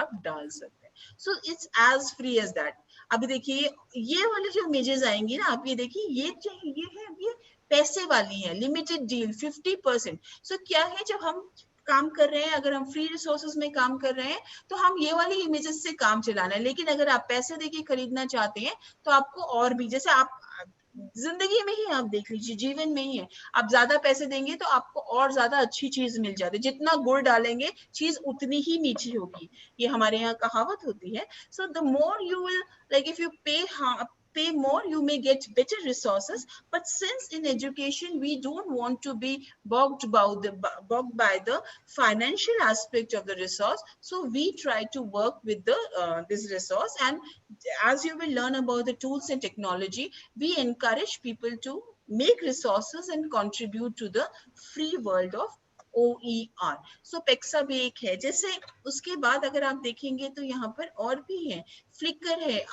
आप डाल सकते हैं। So it's as free as that. अभी देखिए ये वाले जो इमेजेस आएंगी ना, आप ये देखिए, ये है, ये पैसे वाली है, लिमिटेड डील 50%। सो क्या है, जब हम काम कर रहे हैं, अगर हम फ्री रिसोर्सेज में काम कर रहे हैं तो हम ये वाली इमेजेस से काम चलाना है। लेकिन अगर आप पैसे देके खरीदना चाहते हैं तो आपको और भी, जैसे आप जिंदगी में ही आप देख लीजिए, जीवन में ही है, आप ज्यादा पैसे देंगे तो आपको और ज्यादा अच्छी चीज मिल जाती है। जितना गुड़ डालेंगे चीज उतनी ही मीठी होगी, ये हमारे यहाँ कहावत होती है। So the more you will, like if you pay more, you may get better resources. But since in education we don't want to be bogged by the financial aspect of the resource, so we try to work with the this resource. And as you will learn about the tools and technology, we encourage people to make resources and contribute to the free world of OER. सो पेक्सा भी एक है। जैसे उसके बाद अगर आप देखेंगे तो यहाँ पर और भी है, फ्लिकर है,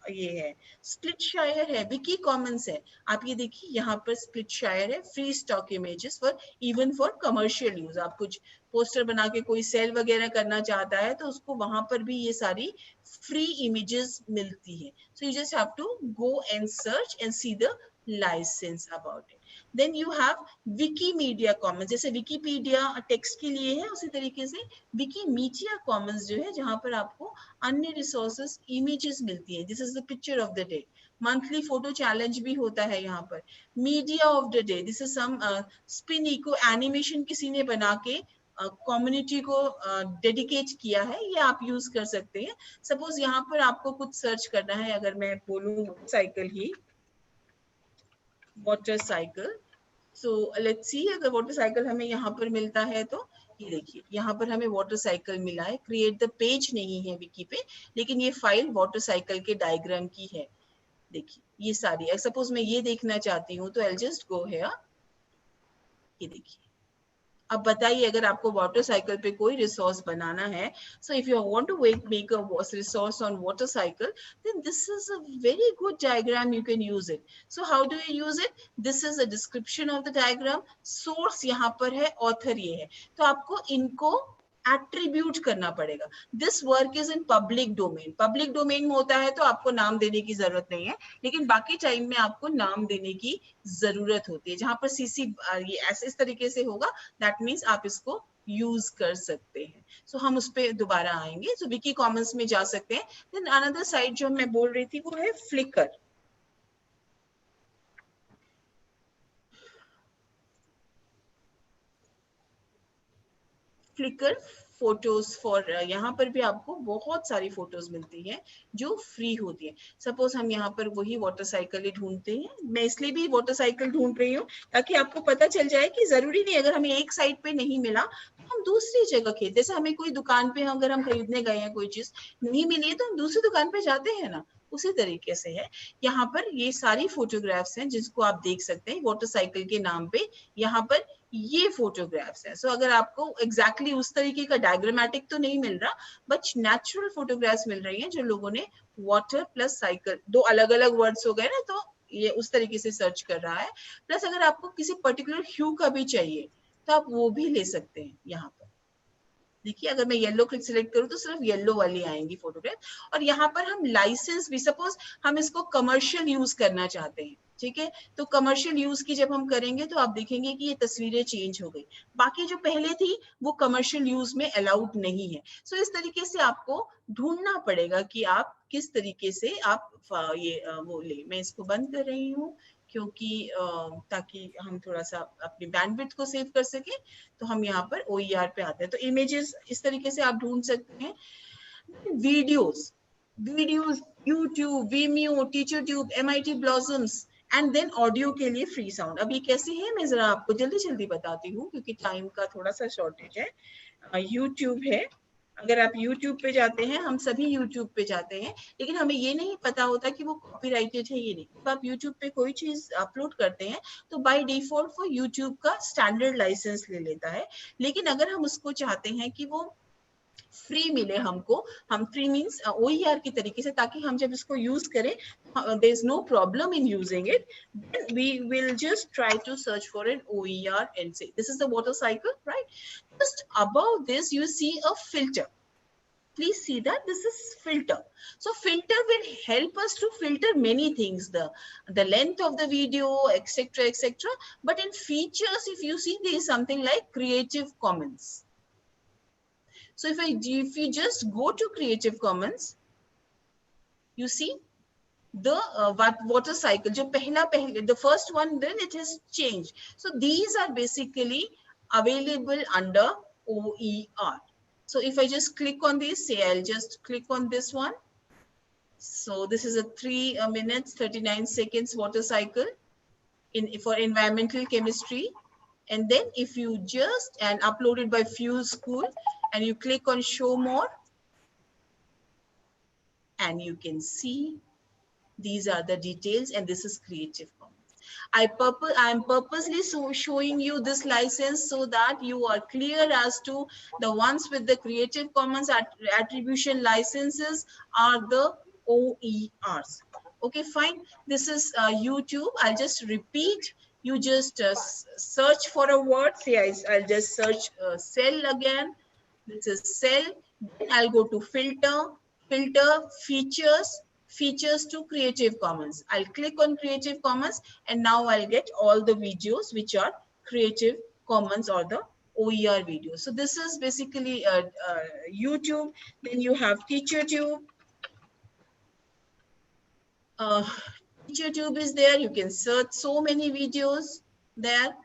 ये है, स्प्लिट शायर है, विकी कॉमन्स है। आप ये देखिए यहाँ पर स्प्लिट शायर है, free stock images for even for commercial use. आप कुछ पोस्टर बना के कोई सेल वगैरह करना चाहता है तो उसको वहां पर भी ये सारी फ्री इमेजेस मिलती है। So you just have to go and search and see the license about it. Then you have Wikimedia Commons. जैसे विकीपीडिया टेक्स्ट के लिए है, उसी तरीके से विकीमीडिया कॉमन्स जो है, जहां पर आपको अन्य रिसोर्सेस इमेजेस मिलती है। This is the picture of the day. Monthly photo challenge भी होता है यहाँ पर। Media of the day, this is some spin eco animation किसी ने बना के कम्युनिटी को डेडिकेट किया है, ये आप यूज कर सकते हैं। सपोज यहाँ पर आपको कुछ सर्च करना है, अगर मैं बोलूँ cycle he, water cycle. So let's see, अगर वाटर साइकिल हमें यहाँ पर मिलता है तो ये देखिए यहाँ पर हमें वाटर साइकिल मिला है। क्रिएट द पेज नहीं है विकी पे, लेकिन ये फाइल वाटर साइकिल के डायग्राम की है। देखिए ये सारी, सपोज मैं ये देखना चाहती हूँ तो आई जस्ट गो हियर, ये देखिए। अब बताइए, अगर आपको वाटर साइकिल पे कोई रिसोर्स बनाना है, so if you want to make a resource on water cycle, then this is a very good diagram, you can use it. So how do you use it? This is a description of the diagram, source यहाँ पर है, author ये है। तो आपको इनको attribute करना पड़ेगा। This work is in public domain. Public domain में होता है तो आपको नाम देने की जरूरत नहीं है, लेकिन बाकी टाइम में आपको नाम देने की जरूरत होती है। जहां पर सीसी ये ऐसे इस तरीके से होगा, दैट मीन्स आप इसको यूज कर सकते हैं। सो हम उस पर दोबारा आएंगे। सो विकी कॉमन्स में जा सकते हैं। देन अनदर साइट जो मैं बोल रही थी वो है फ्लिकर। फ्लिकर फोटोज फॉर, यहाँ पर भी आपको बहुत सारी फोटोज मिलती हैं जो फ्री होती है। सपोज हम यहाँ पर वही वाटर साइकिल ढूंढते हैं। मैं इसलिए भी वाटर साइकिल ढूंढ रही हूँ ताकि आपको पता चल जाए कि जरूरी नहीं, अगर हमें एक साइट पे नहीं मिला तो हम दूसरी जगह खरीद। जैसे हमें कोई दुकान पे अगर हम खरीदने गए हैं, कोई चीज नहीं मिली है तो हम दूसरी दुकान पे जाते हैं ना, उसी तरीके से है। यहाँ पर ये सारी फोटोग्राफ्स हैं जिसको आप देख सकते हैं वाटर साइकिल के नाम पे। यहाँ पर ये फोटोग्राफ्स है। सो अगर आपको एग्जैक्टली उस तरीके का डायग्रामेटिक तो नहीं मिल रहा, बट नेचुरल फोटोग्राफ्स मिल रही हैं जो लोगों ने वाटर प्लस साइकिल, दो अलग अलग वर्ड्स हो गए ना, तो ये उस तरीके से सर्च कर रहा है। प्लस अगर आपको किसी पर्टिकुलर ह्यू का भी चाहिए तो आप वो भी ले सकते हैं। यहाँ पर देखिए, अगर मैं येलो क्लिक सिलेक्ट करूँ तो सिर्फ येलो वाली आएंगी फोटोग्राफ। और यहाँ पर हम लाइसेंस भी, सपोज हम इसको कमर्शियल यूज करना चाहते हैं, ठीक है, तो कमर्शियल यूज की जब हम करेंगे तो आप देखेंगे कि ये तस्वीरें चेंज हो गई। बाकी जो पहले थी वो कमर्शियल यूज में अलाउड नहीं है। सो इस तरीके से आपको ढूंढना पड़ेगा कि आप किस तरीके से आप ये वो ले। मैं इसको बंद कर रही हूँ क्योंकि ताकि हम थोड़ा सा अपनी बैंडविड्थ को सेव कर सके। तो हम यहाँ पर OER पे आते हैं। तो इमेजेस इस तरीके से आप ढूंढ सकते हैं। Videos YouTube, Vimeo, TeacherTube, MIT Blossoms, and then audio के लिए फ्री साउंड। अब ये कैसे है मैं जरा आपको जल्दी जल्दी बताती हूँ क्योंकि टाइम का थोड़ा सा शॉर्टेज है। यूट्यूब है, अगर आप YouTube पे जाते हैं, हम सभी YouTube पे जाते हैं, लेकिन हमें ये नहीं पता होता कि वो कॉपीराइटेड है ये नहीं। तो आप YouTube पे कोई चीज अपलोड करते हैं तो बाय डिफॉल्ट वो YouTube का स्टैंडर्ड लाइसेंस ले लेता है। लेकिन अगर हम उसको चाहते हैं कि वो फ्री मिले हमको, हम फ्री मीन्स OER की तरीके से, ताकि हम जब इसको यूज करें there is no problem in using it, then we will just try to search for an OER and say this is the water cycle, right? Just above this you see a filter. Please see that this is filter. So filter will help us to filter many things, the length of the video, etc, etc. But in features, if you see, there is something like Creative Commons. So if you just go to Creative Commons, you see the water cycle, the first one, then it has changed. So these are basically available under OER. So if I just click on this, say I'll just click on this one. So this is a 3 minutes 39 seconds water cycle for environmental chemistry. And then if you just, and uploaded by Fuse School, and you click on show more, and you can see these are the details, and this is Creative Commons. I am purposely showing you this license so that you are clear as to the ones with the Creative Commons attribution licenses are the OERs. Okay, fine. This is YouTube. I'll just repeat. You just search for a word. Say I'll just search cell again. This is cell. Then I'll go to filter, features to Creative Commons. I'll click on Creative Commons, and now I'll get all the videos which are Creative Commons or the OER videos. So this is basically YouTube. Then you have TeacherTube. TeacherTube is there. You can search so many videos there.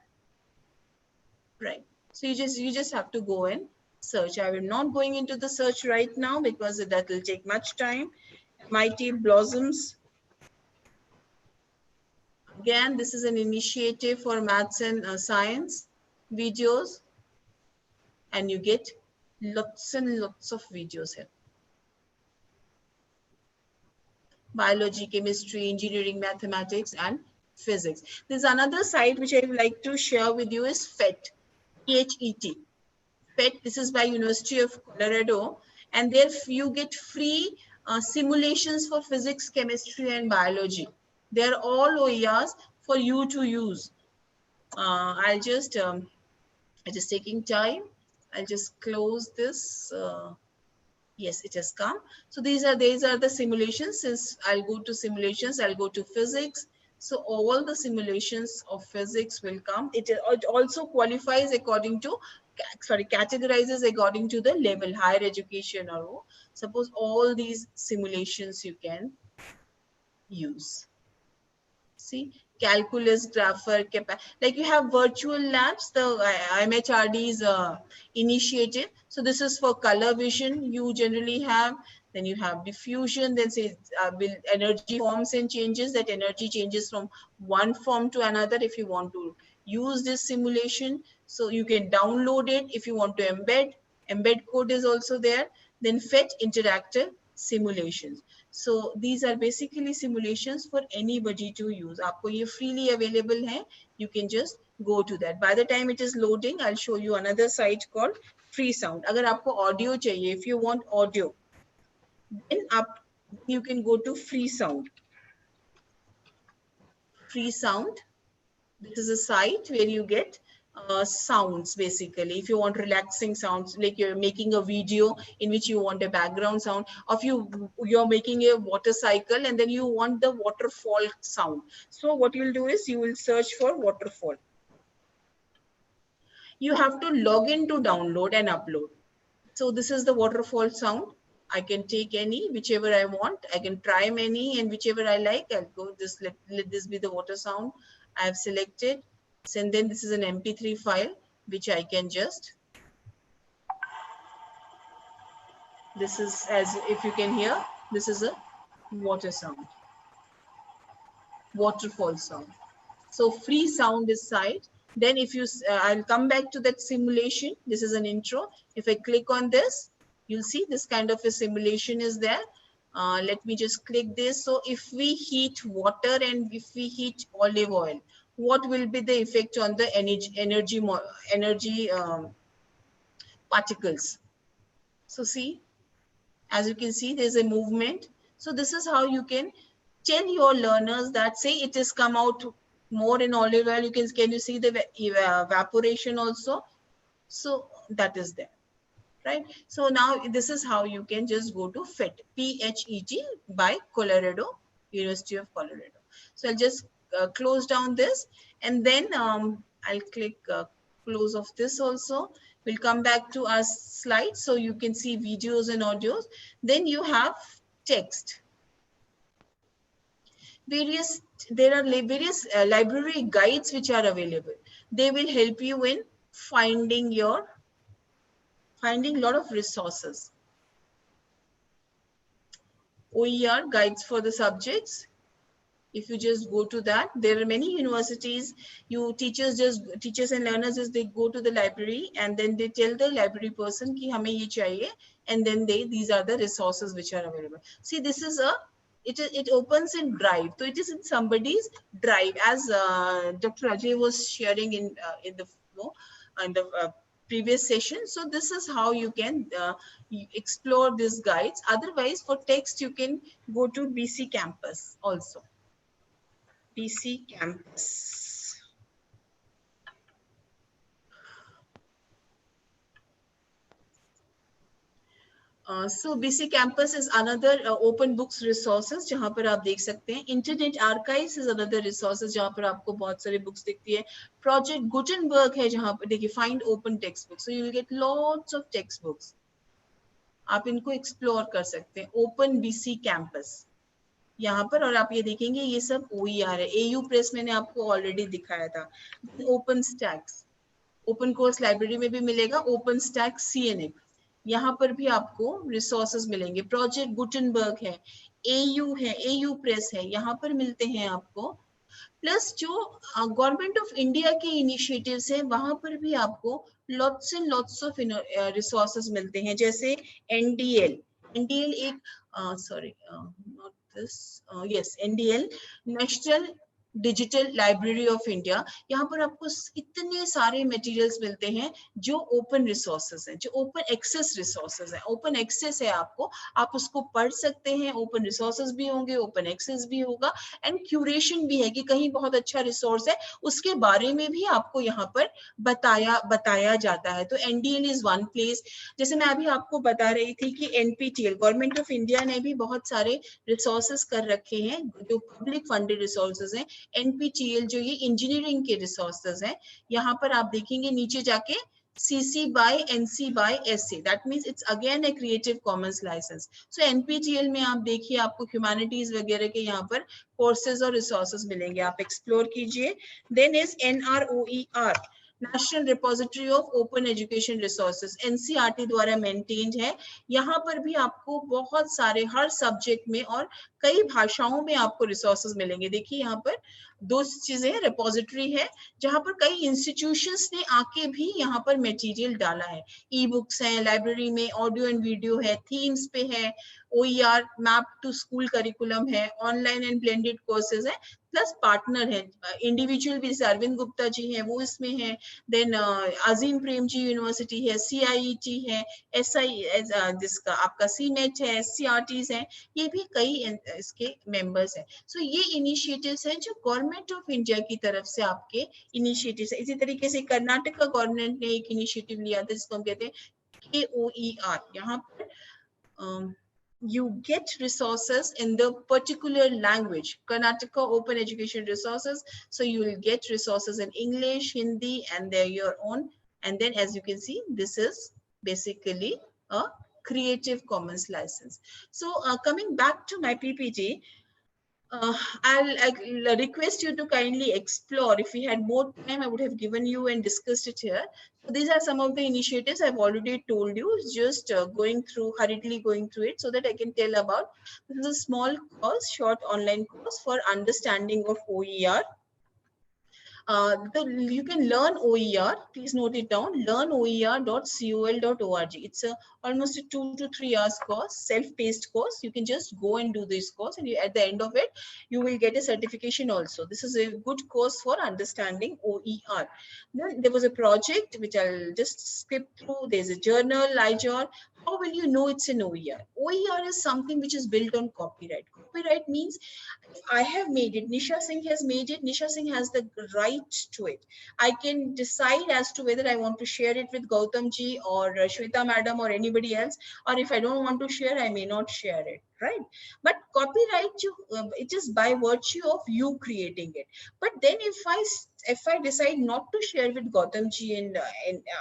Right. So you just have to go and search. I will not going into the search right now because that will take much time. Mighty Blossoms. Again, this is an initiative for maths and science videos, and you get lots and lots of videos here. Biology, chemistry, engineering, mathematics, and physics. There's another site which I would like to share with you is PHET, PHET. PHET, this is by University of Colorado, and there you get free simulations for physics, chemistry, and biology. They're all OERs for you to use. I'm just taking time. I'll just close this. Yes, it has come. So these are the simulations. Since I'll go to simulations, I'll go to physics. So all the simulations of physics will come. It also qualifies according to, categorizes according to the level, higher education or suppose all these simulations you can use. See, calculus, grapher, like you have virtual labs, the IMHRD's initiative. So this is for color vision you generally have. Then you have diffusion, then say energy forms and changes, that energy changes from one form to another. If you want to use this simulation, so you can download it. If you want to embed code is also there. Then PHET interactive simulations. So these are basically simulations for anybody to use. आपको ये freely available है. You can just go to that. By the time it is loading, I'll show you another site called Free Sound. अगर आपको audio चाहिए, if you want audio, then you can go to Free Sound. Free Sound. This is a site where you get sounds basically. If you want relaxing sounds, like you're making a video in which you want a background sound, or if you're making a water cycle and then you want the waterfall sound. So what you'll do is you will search for waterfall. You have to log in to download and upload. So this is the waterfall sound. I can take any, whichever I want. I can try many, and whichever I like, I'll go just let this be the water sound. I've selected. And then this is an MP3 file, which I can just, this is, as if you can hear, this is a water sound, waterfall sound. So Free Sound is site. Then if you, I'll come back to that simulation. This is an intro. If I click on this, you'll see this kind of a simulation is there. Let me just click this. So if we heat water and if we heat olive oil, what will be the effect on the energy particles? So see, as you can see, there's a movement. So this is how you can tell your learners that, say it has come out more in olive oil. Can you see the evaporation also? So that is there. right? So now this is how you can just go to PHET, PHET by Colorado, University of Colorado. So I'll just close down this, and then I'll click close of this also. We'll come back to our slides so you can see videos and audios. Then you have text. There are various library guides which are available. They will help you in finding a lot of resources. OER guides for the subjects. If you just go to that, there are many universities, teachers and learners just they go to the library and then they tell the library person ki hame ye chahiye, and then these are the resources which are available. See, this is it opens in Drive, so it is in somebody's Drive, as Dr. Ajay was sharing in the flow and the previous session. So this is how you can explore these guides. Otherwise, for text you can go to BC campus also. BC campus. So BC campus is another open books resources जहाँ पर आप देख सकते हैं. Internet archives is another resources जहाँ पर आपको बहुत सारे books दिखती है. Project Gutenberg है जहाँ पर देखिए find open textbooks. So you will get lots of textbooks. आप इनको explore कर सकते हैं. Open BC campus यहाँ पर, और आप ये देखेंगे ये सब OER है. AU Press मैंने आपको already दिखाया था. Open Stacks, open course library में भी मिलेगा. ओपन स्टैक CNF, यहाँ पर भी आपको रिसोर्सेज मिलेंगे. प्रोजेक्ट गुटनबर्ग है, AU है, AU प्रेस है, यहाँ पर मिलते हैं आपको. प्लस जो गवर्नमेंट ऑफ इंडिया के इनिशिएटिव्स हैं वहां पर भी आपको lots and lots of resources मिलते हैं. जैसे NDL एक sorry not this, yes, NDL, national digital library of India. यहाँ पर आपको इतने सारे मटेरियल्स मिलते हैं जो ओपन रिसोर्सेज हैं, जो ओपन एक्सेस रिसोर्सेज हैं. ओपन एक्सेस है आपको, आप उसको पढ़ सकते हैं. ओपन रिसोर्सेज भी होंगे, ओपन एक्सेस भी होगा, एंड क्यूरेशन भी है कि कहीं बहुत अच्छा रिसोर्स है उसके बारे में भी आपको यहाँ पर बताया जाता है. तो NDL इज वन प्लेस. जैसे मैं अभी आपको बता रही थी कि NPTEL, गवर्नमेंट ऑफ इंडिया ने भी बहुत सारे रिसोर्सेज कर रखे हैं जो पब्लिक फंडेड रिसोर्सेज हैं. NPTEL जो ये इंजीनियरिंग के रिसोर्सेज हैं, यहाँ पर आप देखेंगे नीचे जाके CC by NC by SA, that means it's again a Creative Commons license. So NPTEL में आप देखिए आपको ह्यूमैनिटीज वगैरह के यहाँ पर कोर्सेज और रिसोर्सेज मिलेंगे, आप एक्सप्लोर कीजिए. Then is NROER, National Repository of Open Education Resources, NCERT द्वारा मेंटेन्ड है. यहाँ पर भी आपको बहुत सारे हर सब्जेक्ट में और कई भाषाओं में आपको रिसोर्सेज मिलेंगे. देखिए यहाँ पर दो चीजें, रिपोजिटरी है जहाँ पर कई इंस्टीट्यूशंस ने आके भी यहाँ पर मटेरियल डाला है. ई बुक्स हैं लाइब्रेरी में, ऑडियो एंड वीडियो है, थीम्स पे है, OER map to school curriculum है, ऑनलाइन एंड ब्लेंडेड कोर्सेज है, प्लस पार्टनर है. इंडिविजुअल भी अरविंद गुप्ता जी हैं वो इसमें है. देन अजीम प्रेमजी यूनिवर्सिटी है, CIET है, SI जिसका आपका CNET है, SCRTs हैं, ये भी कई इसके मेंबर्स हैं. सो ये इनिशिएटिव्स हैं जो गवर्नमेंट ऑफ इंडिया की तरफ से आपके इनिशिएटिव्स है. इसी तरीके से कर्नाटक का गवर्नमेंट ने एक इनिशिएटिव लिया था जिसको हम कहते हैं KOER. यहाँ पर you get resources in the particular language, Karnataka Open Education Resources. So you will get resources in English, Hindi, and they're your own. And then as you can see, this is basically a Creative Commons license. So coming back to my PPT, I'll request you to kindly explore. If we had more time, I would have given you and discussed it here. So these are some of the initiatives I've already told you, just hurriedly going through it so that I can tell about. This is a small course, short online course for understanding of OER. You can learn OER, please note it down, learnoer.col.org. It's almost a 2 to 3 hours course, self-paced course. You can just go and do this course, and at the end of it, you will get a certification also. This is a good course for understanding OER. Then there was a project which I'll just skip through. There's a journal, iJour, How will you know it's an OER? OER is something which is built on copyright. Copyright means if I have made it, Nisha Singh has made it, Nisha Singh has the right to it. I can decide as to whether I want to share it with Gautam ji or Shweta madam or anybody else, or if I don't want to share, I may not share it, right? But copyright, it is by virtue of you creating it. But then if I decide not to share with Gautam ji and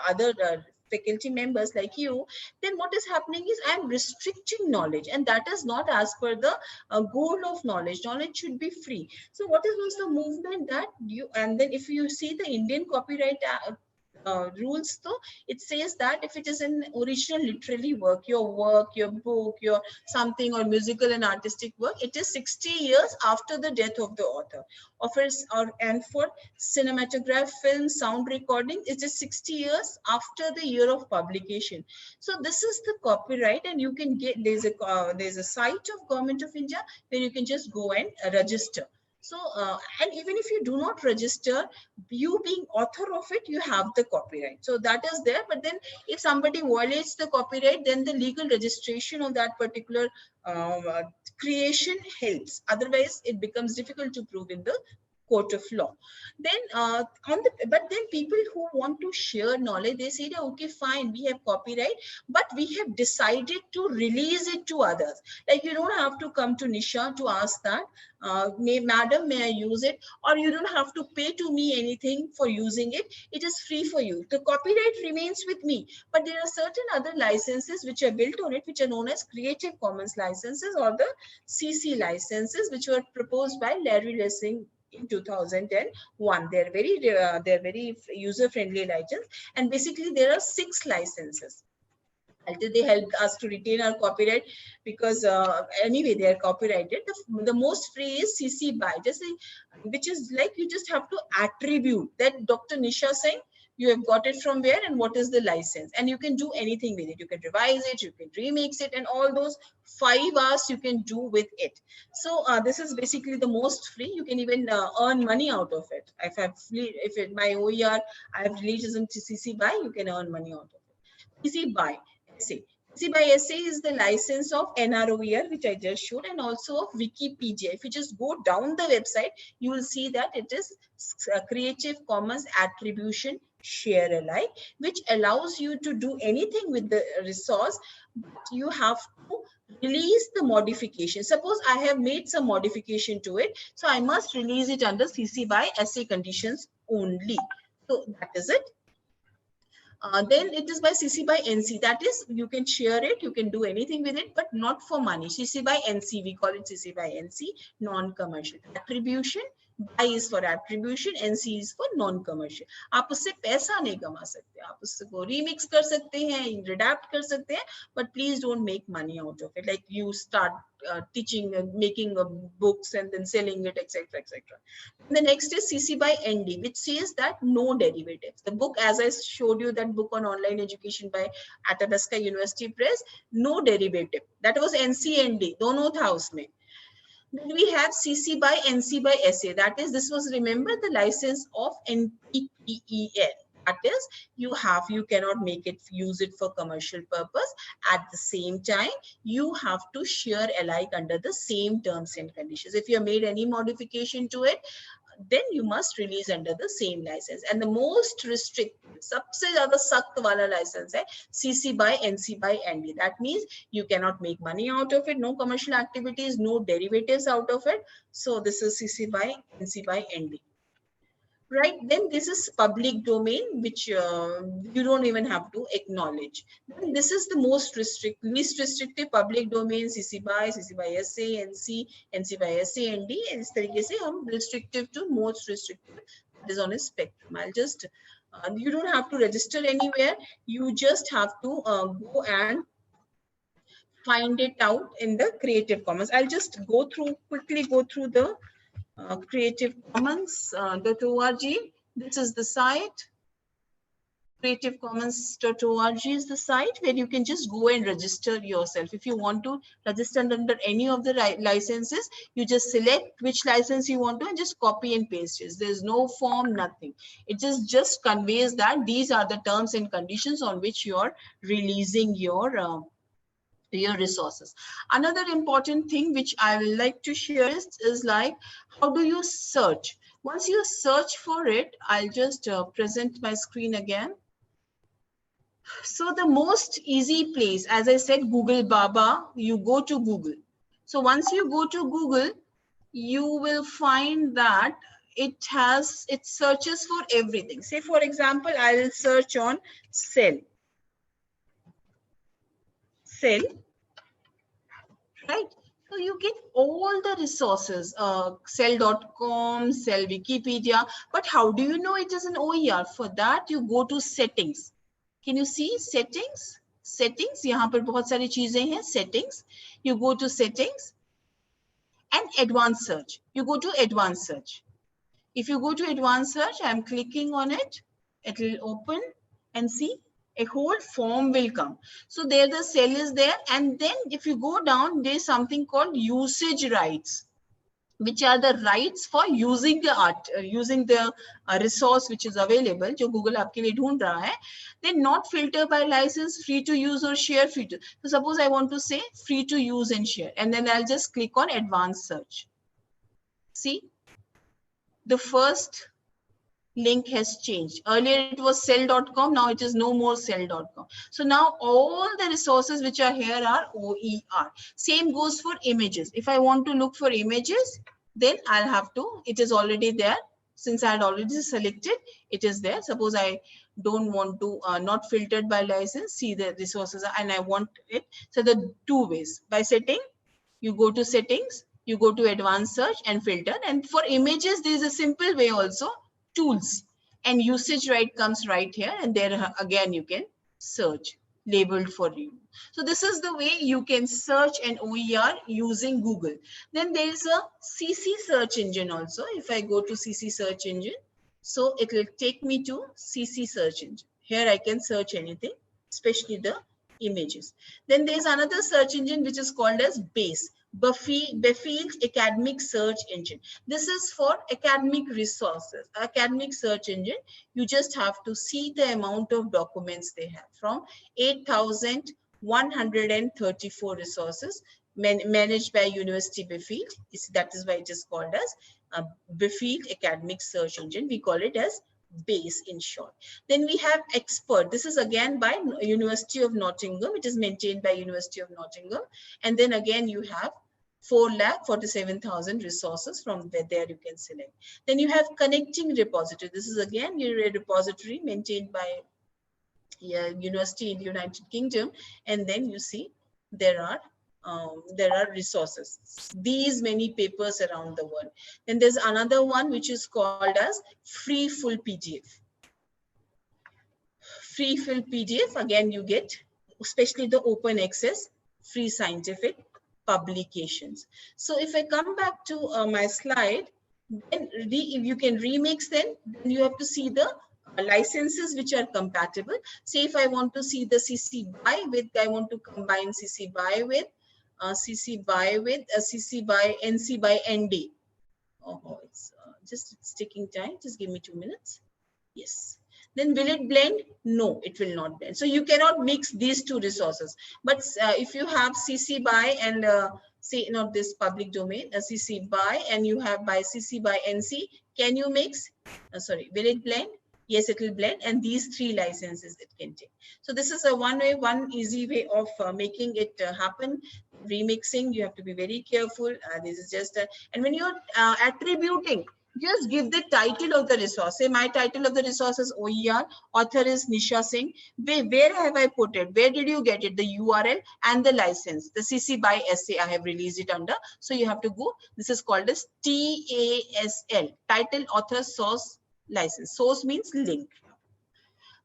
other faculty members like you, then what is happening is I'm restricting knowledge, and that is not as per the goal of knowledge. Knowledge should be free. So what is was the movement that you, and then if you see the Indian copyright rules though, it says that if it is an original literary work, your book, your something, or musical and artistic work, it is 60 years after the death of the author. Offers or and for cinematograph, film, sound recording, it is 60 years after the year of publication. So this is the copyright, and you can get, there's a site of Government of India where you can just go and register. So and even if you do not register, you being author of it, you have the copyright. So that is there. But then if somebody violates the copyright, then the legal registration of that particular uh, creation helps. Otherwise it becomes difficult to prove in the court of law. Then but then people who want to share knowledge, they say that okay, fine, we have copyright, but we have decided to release it to others. Like you don't have to come to Nisha to ask that, madam, may I use it? Or you don't have to pay to me anything for using it. It is free for you. The copyright remains with me. But there are certain other licenses which are built on it, which are known as Creative Commons licenses, or the CC licenses, which were proposed by Larry Lessing in 2001. They're very user friendly license, and basically there are 6 licenses. Until they helped us to retain our copyright, because anyway they are copyrighted. The most free is CC BY, which is like you just have to attribute that Dr. Nisha Singh, you have got it from where and what is the license, and you can do anything with it. You can revise it, you can remix it, and all those 5 hours you can do with it. So this is basically the most free. You can even earn money out of it. My OER I have released as in CC BY, you can earn money out of it. CC BY essay. See, by essay is the license of NROER, which I just showed, and also of Wikipedia. If you just go down the website, you will see that it is Creative Commons Attribution Share Alike, which allows you to do anything with the resource, but you have to release the modification. Suppose I have made some modification to it, so I must release it under CC BY essay conditions only. So that is it. Then it is by CC BY NC. That is, you can share it, you can do anything with it, but not for money. CC BY NC, we call it CC BY NC, non-commercial. Attribution, BY is for attribution, NC is for non-commercial. आप उससे पैसा नहीं कमा सकते, आप उसको remix कर सकते हैं, redact कर सकते हैं, but please don't make money out of it. Like you start teaching, making books and then selling it, etc., etc. The next is CC BY ND, which says that no derivatives. The book, as I showed you, that book on online education by Athabasca University Press, no derivative. That was NCND, दोनों था उसमें. Then we have CC BY NC BY SA. That is, this was, remember, the license of NPPEL. That is, you cannot make it, use it for commercial purpose. At the same time, you have to share alike under the same terms and conditions. If you have made any modification to it, then you must release under the same license. And the most restrictive, सबसे ज़्यादा सख्त वाला license है CC BY NC BY ND. That means you cannot make money out of it, no commercial activities, no derivatives out of it. So this is CC BY NC BY ND. Right, then this is public domain, which you don't even have to acknowledge. Then this is the least restrictive public domain, CC BY SA, NC, NC BY SA, ND. इस तरीके से हम restrictive to most restrictive, that is on a spectrum. I'll just, you don't have to register anywhere. You just have to go and find it out in the Creative Commons. I'll just quickly go through the Creative Commons.org. This is the site. creativecommons.org is the site where you can just go and register yourself. If you want to register under any of the licenses, you just select which license you want to and just copy and paste it. There's no form, nothing. It just conveys that these are the terms and conditions on which you're releasing your resources. Another important thing which I will like to share is like, how do you search? Once you search for it, I'll just present my screen again. So the most easy place, as I said, Google Baba, you go to Google. So once you go to Google, you will find that it searches for everything. Say, for example, I will search on cell, right? So you get all the resources, cell.com, cell Wikipedia, but how do you know it is an OER? For that, you go to settings. Can you see settings? Settings, यहाँ पर बहुत सारी चीजें हैं, settings. You go to settings and advanced search. You go to advanced search. If you go to advanced search, I'm clicking on it. It will open and see a whole form will come. So there the cell is there. And then if you go down, there's something called usage rights, which are the rights for using the art, using the resource which is available, जो Google आपके लिए ढूंढ रहा है. Then not filter by license, free to use or share, free to. So suppose I want to say free to use and share, and then I'll just click on advanced search. See, the first link has changed. Earlier it was cell.com, now it is no more cell.com. So now all the resources which are here are OER. Same goes for images. If I want to look for images, then I'll have to, it is already there. Since I had already selected, it is there. Suppose I don't want to, not filtered by license, see the resources and I want it. So the two ways, by setting, you go to settings, you go to advanced search and filter. And for images, there is a simple way also, tools, and usage right comes right here, and there again you can search, labeled for you. So this is the way you can search an OER using Google. Then there is a CC search engine also. If I go to CC search engine, so it will take me to CC search engine. Here I can search anything, especially the images. Then there's another search engine which is called as BASE, Buffield Academic Search Engine. This is for academic resources, academic search engine. You just have to see the amount of documents they have, from 8,134 resources managed by University Buffield. That is why it is called as Buffield Academic Search Engine. We call it as BASE in short. Then we have Expert. This is again by University of Nottingham. It is maintained by University of Nottingham. And then again you have 4,47,000 resources. From there you can select. Then you have Connecting Repository. This is again your repository maintained by university in the United Kingdom. And then you see there are resources, these many papers around the world. Then there's another one which is called as Free Full PDF. Free Full PDF, again you get, especially the open access, free scientific publications. So if I come back to my slide, then if you can remix, then you have to see the licenses which are compatible. Say if I want to see the CC BY with, I want to combine CC BY with CC BY with CC BY NC BY ND. Oh, it's taking time. Just give me 2 minutes. Yes. Then will it blend? No, it will not blend. So you cannot mix these two resources. But if you have CC BY and say not this public domain, CC BY, and you have by CC BY NC, can you mix? Sorry, will it blend? Yes, it will blend, and these three licenses it can take. So this is a one easy way of making it happen. Remixing, you have to be very careful. This is just and when you're attributing, just give the title of the resource. Say my title of the resource is OER, author is Nisha Singh. Where have I put it? Where did you get it? The URL and the license. The CC BY SA I have released it under. So you have to go. This is called as TASL, title, author, source, license. Source means link.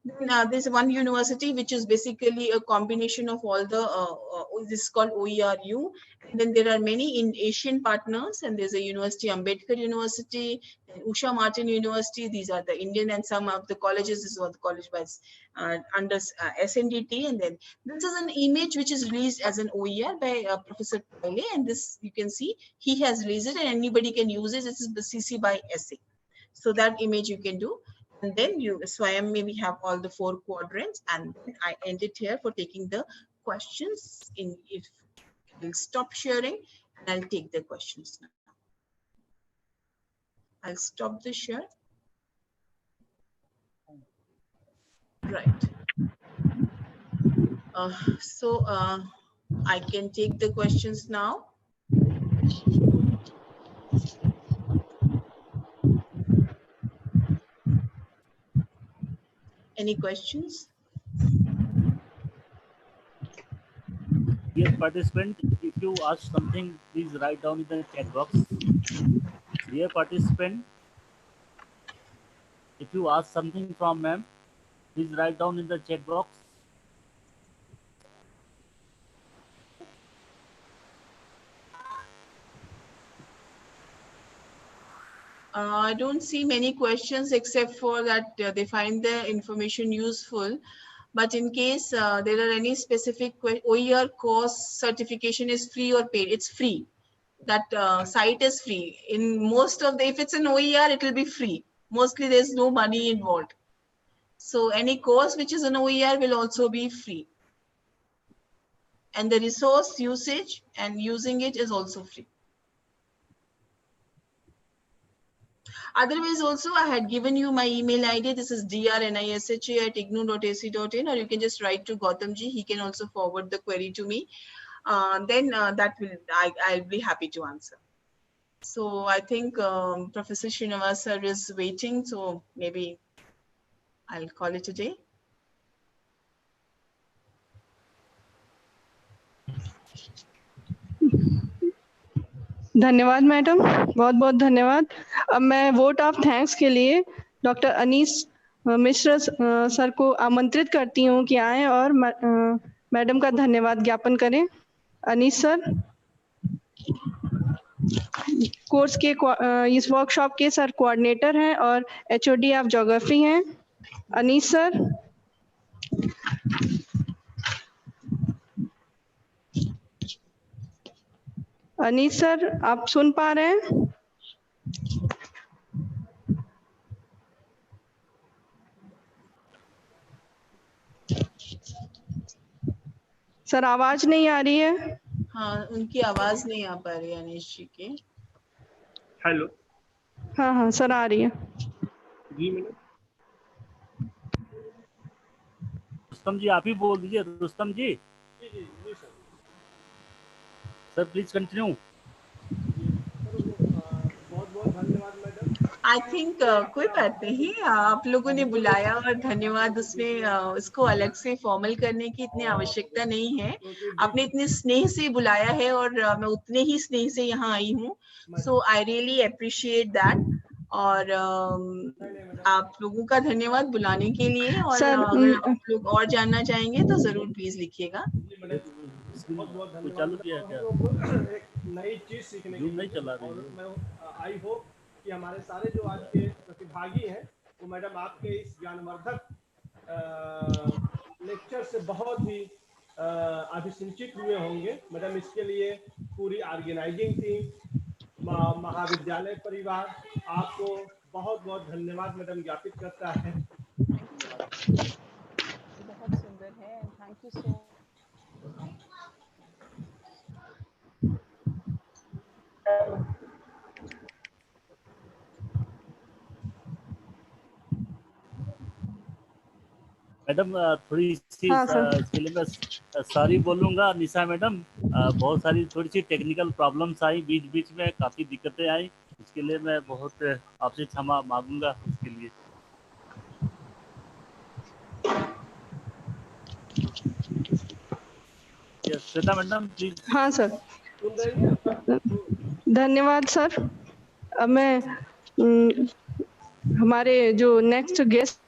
Then there's one university which is basically a combination of all the this is called OERU, and then there are many in Asian partners, and there's a university, Ambedkar University, and Usha Martin University. These are the Indian, and some of the colleges. This is what the college was under SNDT, and then this is an image which is released as an OER by Professor Pyle, and this you can see he has released it, and anybody can use it. This is the CC by SA. So that image you can do. And then you, so I am maybe have all the 4 quadrants, and I end it here for taking the questions. In if we'll stop sharing, and I'll take the questions now. I'll stop the share. Right. So I can take the questions now. Any questions? Dear participant, if you ask something, please write down in the chat box. Dear participant, if you ask something from ma'am, please write down in the chat box. I don't see many questions except for that they find the information useful. But in case there are any specific OER course certification is free or paid, it's free. That site is free. In most of the, if it's an OER, it will be free. Mostly there's no money involved. So any course which is an OER will also be free. And the resource usage and using it is also free. Otherwise, also, I had given you my email ID. This is drnisha@ignu.ac.in, or you can just write to Gautamji. He can also forward the query to me. Then that will, I'll be happy to answer. So I think Professor Srinivas sir is waiting. So maybe I'll call it a day. धन्यवाद madam, बहुत बहुत धन्यवाद। अब मैं vote of thanks के लिए doctor Anees मिश्र sir को आमंत्रित करती हूँ कि आएं और मैडम का धन्यवाद ज्ञापन करें। अनीस सर कोर्स के इस वर्कशॉप के सर कोऑर्डिनेटर हैं और एचओडी ऑफ ज्योग्राफी हैं। अनीस सर, अनीस सर आप सुन पा रहे हैं? सर आवाज नहीं आ रही है। हाँ, उनकी आवाज नहीं आ पा रही है अनीश जी की। हेलो। हाँ हाँ सर आ रही है। जी मैडम। रुस्तम जी आप ही बोल दीजिए। रुस्तम जी। जी सर। Sir please continue. बहुत बहुत धन्यवाद मैडम। आई थिंक कोई बात नहीं, आप लोगों ने बुलाया और धन्यवाद, उसमें उसको अलग से फॉर्मल करने की इतनी आवश्यकता नहीं है। आपने इतने स्नेह से बुलाया है और मैं उतने ही स्नेह से यहाँ आई हूँ। सो आई रियली अप्रिशिएट दैट। और आप लोगों का धन्यवाद बुलाने के लिए। और अगर आप लोग और जानना चाहेंगे तो जरूर प्लीज लिखिएगा। बहुत बहुत धन्यवाद। चालू किया क्या? एक नई चीज सीखने की नहीं चला रही और मैं आई होप कि हमारे सारे जो आज के प्रतिभागी हैं वो मैडम आपके इस ज्ञानवर्धक लेक्चर से बहुत ही अभिसिंचित हुए होंगे। मैडम इसके लिए पूरी ऑर्गेनाइजिंग टीम, महाविद्यालय परिवार आपको बहुत बहुत धन्यवाद मैडम ज्ञापित करता है। बहुत सुंदर है, थैंक यू सो मैडम थोड़ी सी इसके लिए मैं सॉरी बोलूँगा निशा मैडम। बहुत सारी थोड़ी सी टेक्निकल प्रॉब्लम्स आई बीच बीच में, काफ़ी दिक्कतें आई, इसके लिए मैं बहुत आपसे क्षमा मांगूंगा उसके लिए। Shweta madam please. हाँ सर धन्यवाद सर। अब मैं हमारे जो next guest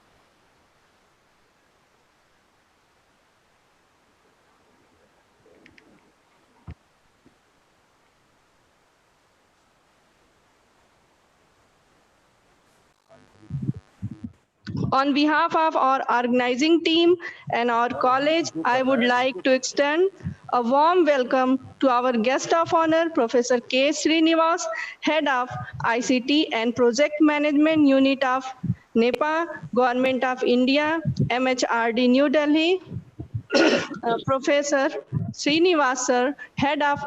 On behalf of our organizing team and our college, I would like to extend a warm welcome to our guest of honor, Professor K. Srinivas, Head of ICT and Project Management Unit of NEPA, Government of India, MHRD, New Delhi. Professor Srinivas sir, head of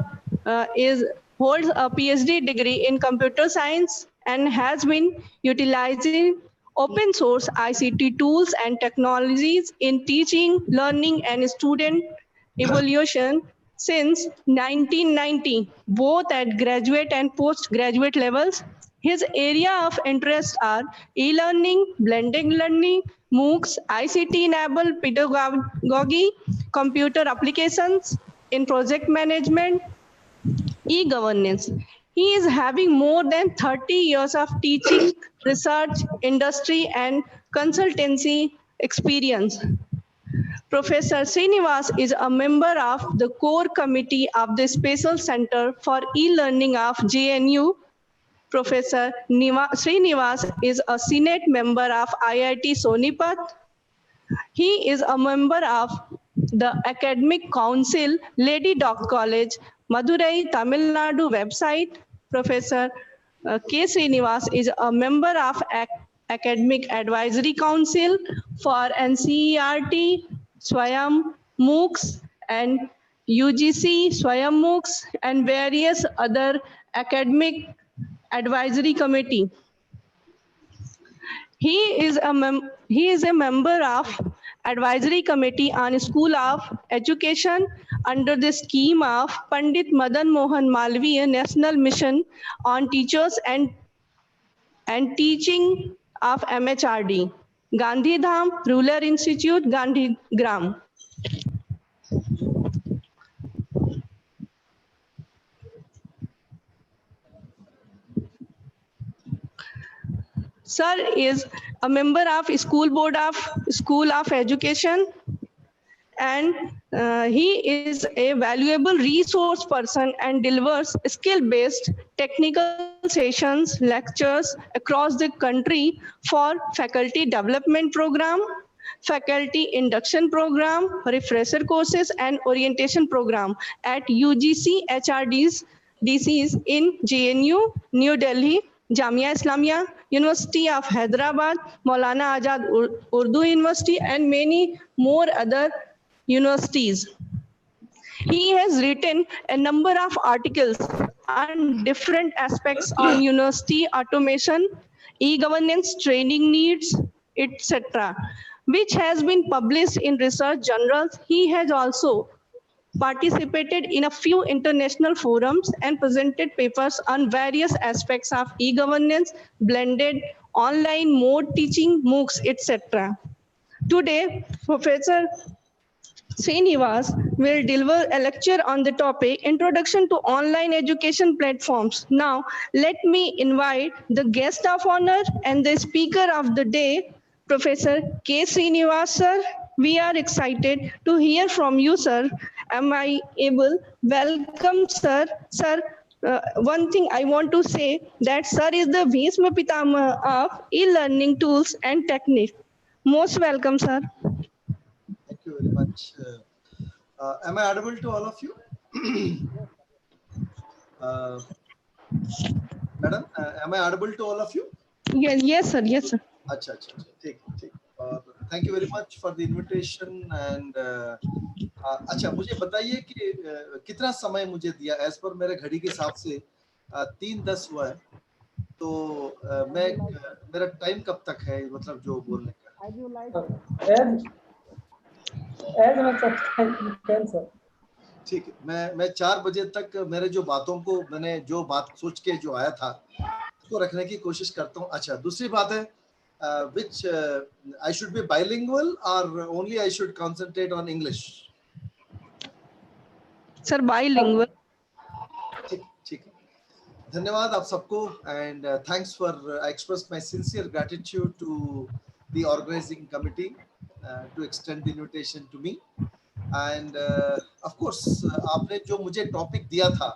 is holds a PhD degree in computer science and has been utilizing open source ICT tools and technologies in teaching, learning, and student evolution since 1990, both at graduate and postgraduate levels. His area of interest are e-learning, blended learning, MOOCs, ICT-enabled pedagogy, computer applications in project management, e-governance. He is having more than 30 years of teaching, research, industry, and consultancy experience. Professor Srinivas is a member of the core committee of the Special Center for E-Learning of JNU. Professor Srinivas is a Senate member of IIT Sonipat. He is a member of the Academic Council, Lady Doc College, Madurai, Tamil Nadu website. Professor K. Srinivas is a member of Academic Advisory Council for NCERT, Swayam, MOOCs, and UGC, Swayam MOOCs, and various other academic advisory committee. He is a member of advisory committee on School of Education under the scheme of Pandit Madan Mohan Malviya National Mission on Teachers and Teaching of MHRD, Gandhi Dham Rural Institute, Gandhi Gram. Sir is a member of School of Education, and he is a valuable resource person and delivers skill-based technical sessions, lectures across the country for faculty development program, faculty induction program, refresher courses, and orientation program at UGC HRDs DCs in JNU, New Delhi, Jamia Islamia, University of Hyderabad, Maulana Azad Urdu University, and many more other universities. He has written a number of articles on different aspects on university automation, e-governance, training needs, etc., which has been published in research journals. He has also participated in a few international forums and presented papers on various aspects of e-governance, blended online mode teaching, MOOCs, etc. Today, Professor Srinivas will deliver a lecture on the topic Introduction to Online Education Platforms. Now, let me invite the guest of honor and the speaker of the day, Professor K. Srinivas, sir. We are excited to hear from you, sir. Am I able? Welcome, sir. Sir, one thing I want to say that sir is the Bhishma Pitama of e-learning tools and techniques. Most welcome, sir. Thank you very much. Am I audible to all of you? Madam, am I audible to all of you? Yes, sir. Yes, sir. अच्छा अच्छा ठीक ठीक thank you very much for the invitation and अच्छा मुझे बताइए कि कितना समय मुझे दिया एज पर मेरे घड़ी के हिसाब से 3:10 हुआ है तो मैं मेरा टाइम कब तक है मतलब जो बोलने का ठीक है मैं 4 बजे तक मेरे जो बातों को मैंने जो बात सोच के जो आया था उसको रखने की कोशिश करता हूँ अच्छा दूसरी बात है which I should be bilingual or only I should concentrate on English? Sir, bilingual. ठीक है धन्यवाद आप सबको and thanks for I express my sincere gratitude to the organizing committee to extend the invitation to me and of course आपने जो मुझे topic दिया था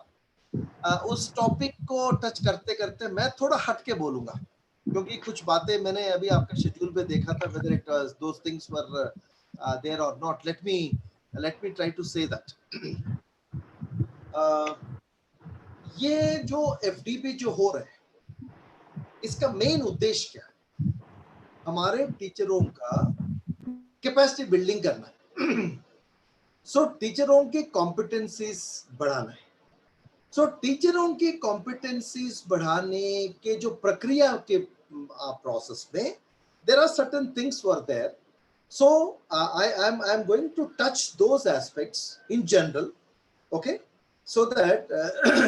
उस टॉपिक को टच करते करते मैं थोड़ा हट के बोलूंगा क्योंकि कुछ बातें मैंने अभी आपका शेड्यूल पे देखा था, whether it was those things were there or not. Let me try to say that. ये जो FDP जो हो रहा है, इसका मेन उद्देश्य क्या है? हमारे टीचरों का कैपेसिटी बिल्डिंग करना है। सो टीचरों की कॉम्पिटेंसीज बढ़ाना है। सो टीचरों की कॉम्पिटेंसीज बढ़ाने के जो प्रक्रिया के प्रोसेस में there are certain things were there. So I'm going to touch those aspects in general, okay, so that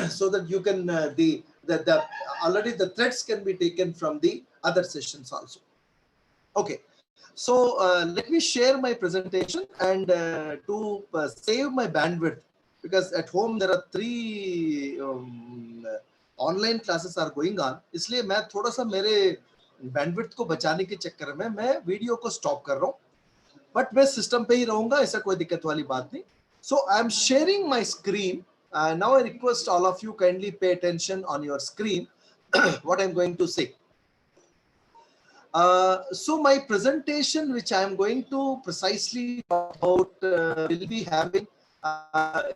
so that you can the already the threads can be taken from the other sessions also. Okay, so let me share my presentation, and to save my bandwidth, because at home there are 3 online classes are going on, इसलिए मैं थोड़ा सा मेरे bandwidth को बचाने के चक्कर में मैं वीडियो को स्टॉप कर रहा हूँ, बट मैं सिस्टम पे ही रहूंगा, ऐसा कोई दिक्कत वाली बात नहीं. So I am sharing my screen. Now I request all of you kindly pay attention on your screen what I'm going to say. So my presentation, which I am going to precisely talk about, will be having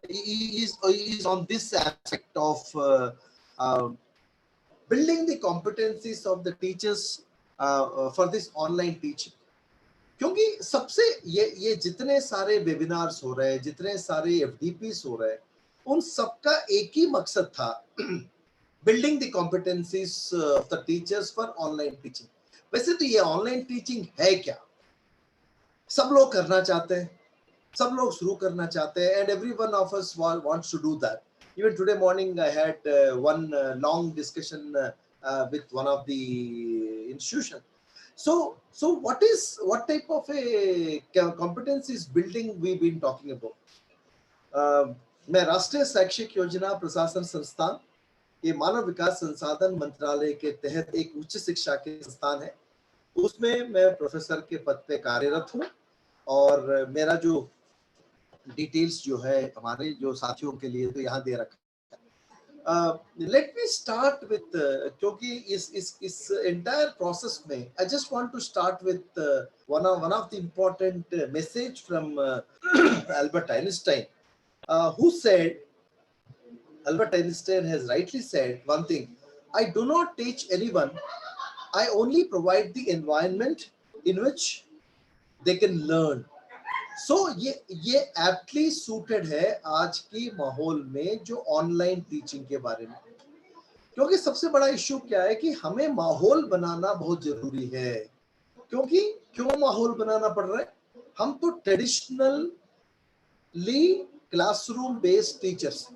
is on this aspect of building the competencies of the teachers for this online teaching. क्योंकि सबसे ये जितने सारे webinars हो रहे हैं, जितने सारे एफडीपीस हो रहे हैं, उन सबका एक ही मकसद था, building the competencies of the teachers for online teaching. वैसे तो ये ऑनलाइन टीचिंग है क्या, सब लोग करना चाहते हैं, सब लोग शुरू करना चाहते हैं, and every one of us wants to do that. Even today morning I had one long discussion with one of the institution. So what type of a competencies building we've been talking about? मैं राष्ट्रीय शैक्षिक योजना प्रशासन संस्थान, ये मानव विकास संसाधन मंत्रालय के तहत एक उच्च शिक्षा के संस्थान है, उसमें मैं प्रोफेसर के पद पे कार्यरत हूँ. और मेरा जो डिटेल्स जो है हमारे जो साथियों के लिए तो यहाँ दे रखा है. लेट मी स्टार्ट विथ, क्योंकि इस एंटायर प्रोसेस में I just want to start with one of the important message from Albert Einstein, who said, Albert Einstein has rightly said one thing: I do not teach anyone, I only provide the environment in which they can learn. So ये aptly suited है आज की माहौल में जो online teaching के बारे में, क्योंकि सबसे बड़ा इश्यू क्या है कि हमें माहौल बनाना बहुत जरूरी है. क्योंकि क्यों माहौल बनाना पड़ रहा है? हम तो ट्रेडिशनली क्लासरूम बेस्ड टीचर्स,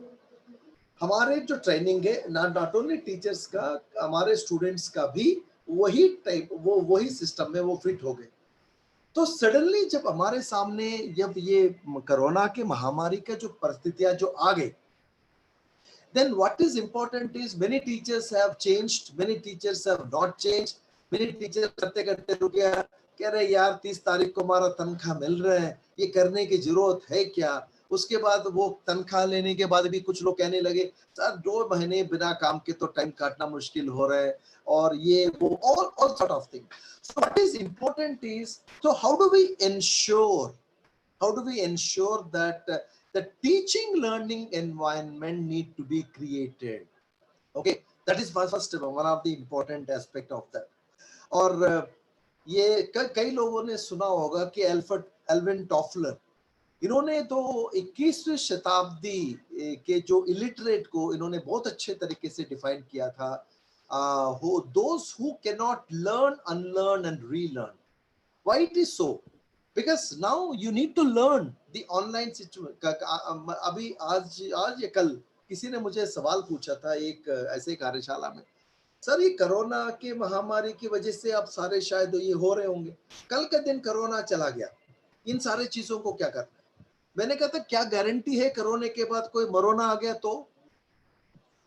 हमारे जो ट्रेनिंग है नॉट ओनली टीचर्स का, हमारे स्टूडेंट्स का भी वही टाइप, वही सिस्टम में वो फिट हो गए. तो सडनली जब हमारे सामने जब ये कोरोना के महामारी का जो परिस्थितियां जो आ गई, then what is important is many teachers have changed, many teachers have not changed. many teachers करते करते रुक गया, कह रहे यार 30 तारीख को हमारा तनख्वाह मिल रहा है, ये करने की जरूरत है क्या? उसके बाद वो तनख्वाह लेने के बाद भी कुछ लोग कहने लगे सर 2 महीने बिना काम के तो टाइम काटना मुश्किल हो रहा है, और ये वो all sort of thing. So what is important is, so how do we ensure that the teaching learning environment need to be created? Okay, that is first one of the important aspect of that. और ये कई लोगों ने सुना होगा कि Alvin Toffler, इन्होंने तो 21वीं शताब्दी के जो इलिटरेट को इन्होंने बहुत अच्छे तरीके से डिफाइन किया था. Those who cannot learn, unlearn and relearn. Why it is so? Because now you need to learn the online situation. अभी आज या कल किसी ने मुझे सवाल पूछा था एक ऐसे कार्यशाला में, सर ये कोरोना के महामारी की वजह से आप सारे शायद ये हो रहे होंगे, कल के दिन कोरोना चला गया, इन सारे चीजों को क्या करना है? मैंने कहा था क्या गारंटी है कोरोना के बाद कोई मरोना आ गया तो?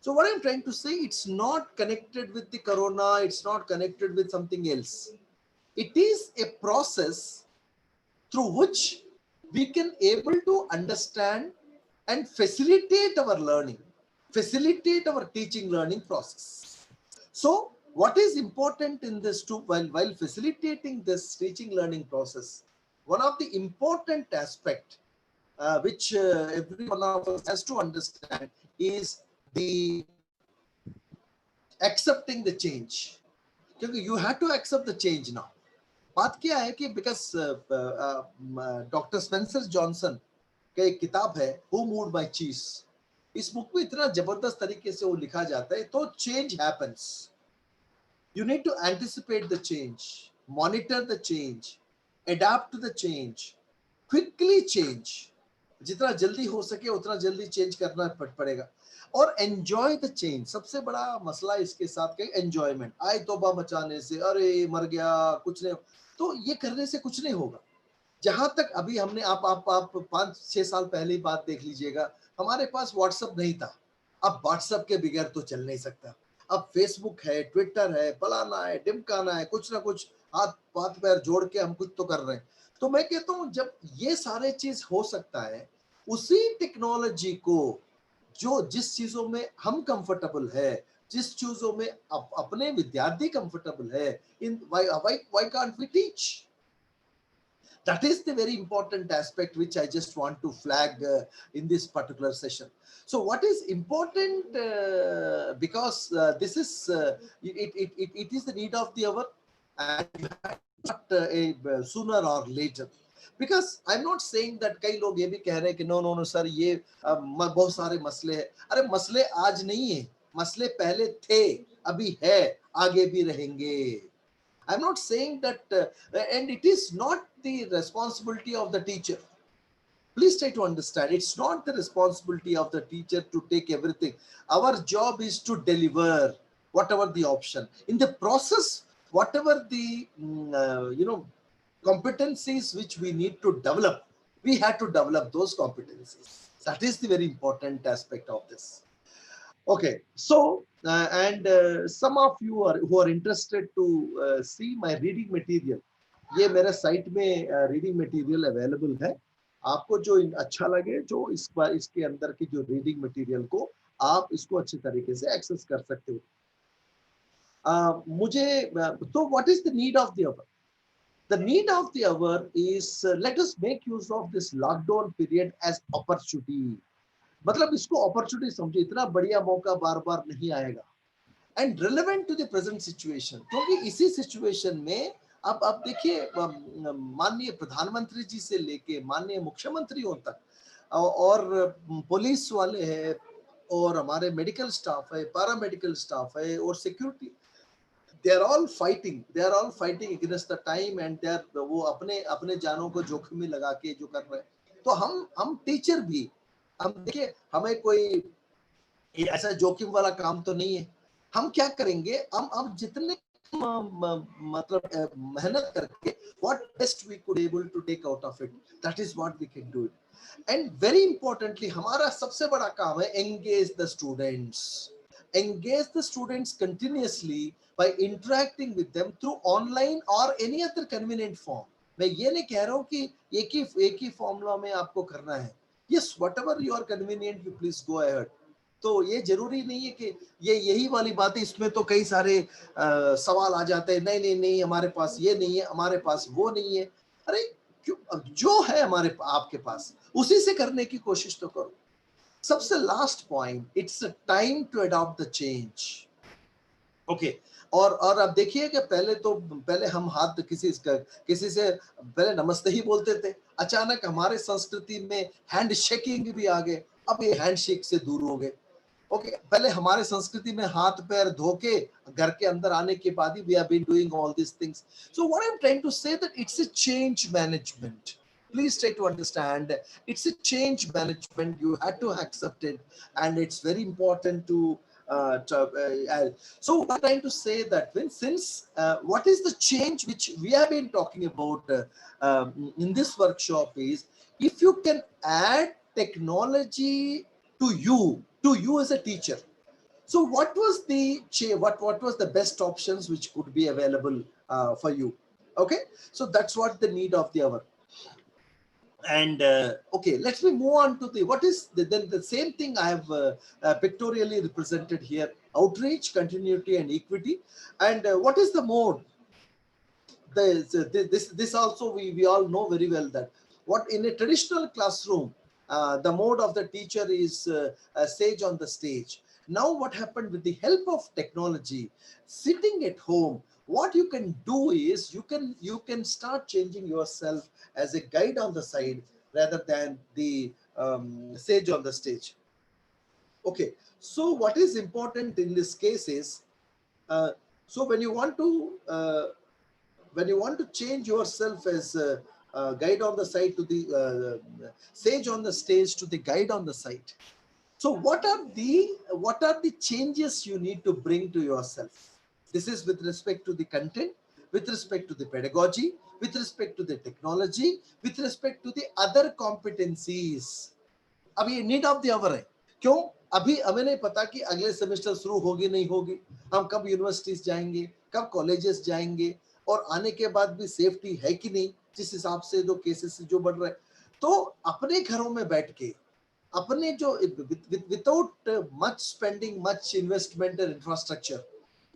So what I'm trying to say, it's not connected with the corona, it's not connected with something else. It is a process through which we can able to understand and facilitate our learning, facilitate our teaching learning process. So what is important in this too, while facilitating this teaching learning process, one of the important aspect which every one of us has to understand is the accepting the change. Because you have to accept the change now. बात क्या है कि because doctor Spencer Johnson का एक किताब है Who Moved My Cheese, इस book में इतना जबरदस्त तरीके से वो लिखा जाता है, तो change happens. You need to anticipate the change, monitor the change, adapt to the change, quickly change. जितना जल्दी हो सके उतना जल्दी चेंज करना पड़ेगा, और एंजॉय द चेंज. सबसे बड़ा मसला इसके साथ का एंजॉयमेंट. आए तौबा मचाने से, अरे मर गया कुछ नहीं, तो ये करने से कुछ नहीं होगा. जहां तक अभी हमने आप 5-6 साल पहले बात देख लीजिएगा, हमारे पास व्हाट्सएप नहीं था. अब व्हाट्सएप के बगैर तो चल नहीं सकता. अब फेसबुक है, ट्विटर है, फलाना है, ढिमकाना है, कुछ ना कुछ हाथ हाथ पैर जोड़ के हम कुछ तो कर रहे हैं. तो मैं कहता हूं जब ये सारे चीज हो सकता है, उसी टेक्नोलॉजी को जो जिस चीजों में हम कंफर्टेबल है, जिस चीजों में अपने विद्यार्थी कंफर्टेबल है, इन why can't we teach? That is the very important aspect which I just want to flag in this particular session. So what is important, because this is it is the need of the hour, and you have not sooner or later. Because I'm not saying that कई लोग ये भी कह रहे हैं कि no sir ये बहुत सारे मसले हैं. अरे मसले आज नहीं है, मसले पहले थे, अभी है, आगे भी रहेंगे. I'm not saying that, and it is not the responsibility of the teacher. Please try to understand, it's not the responsibility of the teacher to take everything. Our job is to deliver whatever the option. In the process, whatever the, competencies which we need to develop, we have to develop those competencies. That is the very important aspect of this. Okay, so some of you who are interested to see my reading material, ये मेरे site में reading material available है. आपको जो अच्छा लगे, जो इसके अंदर की जो रीडिंग मटेरियल को आप इसको अच्छे तरीके से एक्सेस कर सकते हो. मुझे तो what is the need of the hour? The need of the hour is let us make use of this lockdown period as opportunity. मतलब इसको अपॉर्चुनिटी समझिए, इतना बढ़िया मौका बार बार नहीं आएगा. And relevant to the present situation, क्योंकि इसी सिचुएशन में अब देखिए माननीय प्रधानमंत्री जी से लेके माननीय मुख्यमंत्रियों तक, और पुलिस वाले हैं, और हमारे मेडिकल स्टाफ है, पैरा मेडिकल स्टाफ है, और security, they are all fighting against the time, and they are वो अपने जानों को जोखिम में लगा के जो कर रहे हैं. तो हम टीचर भी, हम देखिए हमें कोई ऐसा जोखिम वाला काम तो नहीं है. हम क्या करेंगे, हम जितने मतलब मेहनत करके what best we could able to take out of it, that is what we can do it. And very importantly, हमारा सबसे बड़ा काम है engage the students continuously by interacting with them through online or any other convenient form. मैं ये नहीं कह रहा हूँ कि एक ही फॉर्मूला में आपको करना है. Yes, whatever you are convenient, you please go ahead. तो ये जरूरी नहीं है कि ये यही वाली बात है, इसमें तो कई सारे सवाल आ जाते हैं, नहीं हमारे पास ये नहीं है, हमारे पास वो नहीं है. अरे क्यों, जो है हमारे आपके पास उसी से करने की कोशिश तो करो. सबसे last point, it's a time to adopt the change. Okay, और अब देखिए कि पहले हम हाथ किसी से पहले नमस्ते ही बोलते थे. अचानक हमारे संस्कृति में हैंड शेकिंग भी आ गए. अब ये हैंड शेक से दूर हो गए. ओके, पहले हमारे संस्कृति में हाथ पैर धो के घर के अंदर आने के बाद ही we have been doing all these things. So what I'm trying to say that it's a change management. Please try to understand, it's a change management. You had to accept it, and it's very important to so what I'm trying to say that since what is the change which we have been talking about in this workshop is, if you can add technology to you as a teacher. So what was the best options which could be available for you? Okay, so that's what the need of the hour. And okay, let me move on to the what is then the same thing I have pictorially represented here: outreach, continuity, and equity. And what is the mode? This also we all know very well that what in a traditional classroom, the mode of the teacher is a sage on the stage. Now what happened with the help of technology, sitting at home, what you can do is you can start changing yourself as a guide on the side rather than the sage on the stage. Okay, so what is important in this case is, so when you want to change yourself as a guide on the side to the sage on the stage to the guide on the side. So what are the changes you need to bring to yourself? This is with respect to the content, with respect to the pedagogy, with respect to the technology, with respect to the other competencies. अब ये need of the our है. क्यों? अभी हमें नहीं पता कि अगले सेमेस्टर शुरू होगी नहीं होगी, हम कब यूनिवर्सिटीज जाएंगे, कब कॉलेजेस जाएंगे, और आने के बाद भी सेफ्टी है कि नहीं, जिस हिसाब से जो केसेस जो बढ़ रहे हैं. तो अपने घरों में बैठ के अपने जो without much spending much investment in infrastructure,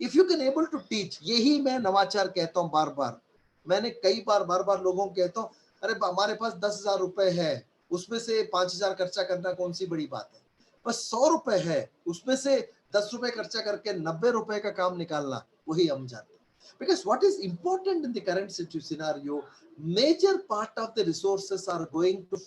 if you can able to teach, यही मैं नवाचार कहता हूँ बार बार. मैंने कई बार लोगों को कहता हूँ, अरे हमारे पास 10,000 रुपए है, उसमें से 5,000 खर्चा करना कौन सी बड़ी बात है. बस 100 रुपए है, उसमें से 10 रुपए खर्चा करके 90 रुपए का काम निकालना, वही हम जानते हैं. Because what is important in the current scenario, major part of the resources are going to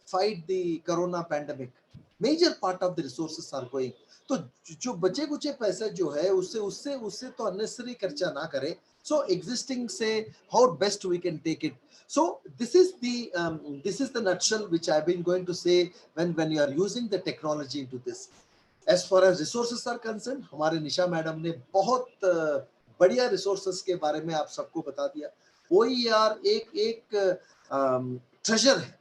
fight the corona pandemic. Major part of the resources are going. तो जो बचे कुचे पैसे जो है उससे तो unnecessary खर्चा ना करें. So existing say how best we can take it. So this is the nutshell which I've been going to say when you are using the technology into this. As far as resources are concerned, हमारे निशा madam ने बहुत बढ़िया resources के बारे में आप सबको बता दिया. OER एक ट्रेजर है,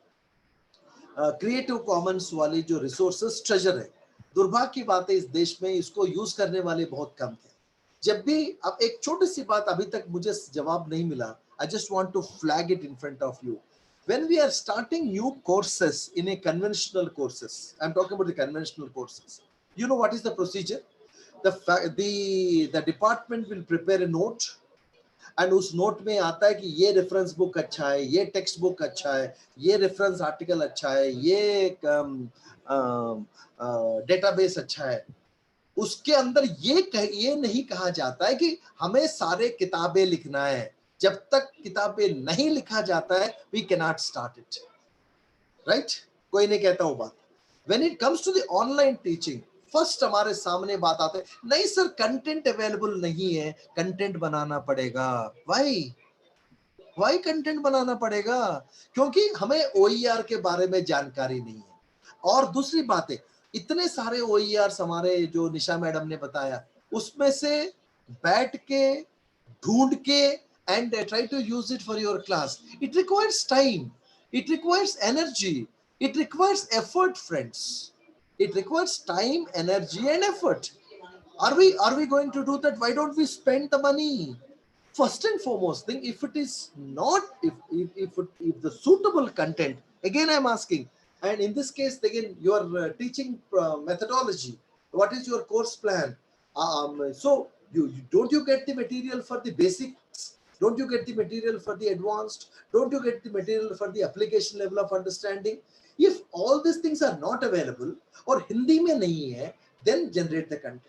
क्रिएटिव कॉमन्स वाली जो रिसोर्सेस ट्रेजर है. दुर्भाग्य की बात है इस देश में इसको यूज करने वाले बहुत कम थे. जब भी अब एक छोटी सी बात अभी तक मुझे जवाब नहीं मिला, I just want to flag it in front of you. When we are starting new courses in a conventional courses, I'm talking about the conventional courses. You know what is the procedure? The department will prepare a note, and उस note में आता है कि ये reference book अच्छा है, ये text book अच्छा है, ये रेफरेंस आर्टिकल अच्छा है, ये डेटाबेस अच्छा है. उसके अंदर ये नहीं कहा जाता है कि हमें सारे किताबें लिखना है. जब तक किताबें नहीं लिखा जाता है, we cannot start it. Right? कोई नहीं कहता वो बात. When it comes to the online teaching, first हमारे सामने बात आते है, नहीं सर कंटेंट अवेलेबल नहीं है, कंटेंट बनाना पड़ेगा. वाई कंटेंट बनाना पड़ेगा? क्योंकि हमें OER के बारे में जानकारी नहीं है. और दूसरी बात है, इतने सारे OERs हमारे जो निशा मैडम ने बताया, उसमें से बैठ के ढूंढ के and try to use it for your class, it requires time, it requires energy, it requires effort, friends. It requires time, energy, and effort. Are we going to do that? Why don't we spend the money? First and foremost thing, if it is not, if the suitable content, again I'm asking, and in this case again your teaching methodology, what is your course plan? So you don't you get the material for the basics? Don't you get the material for the advanced? Don't you get the material for the application level of understanding? If all these things are not available or Hindi mein nahi hai, then generate the content.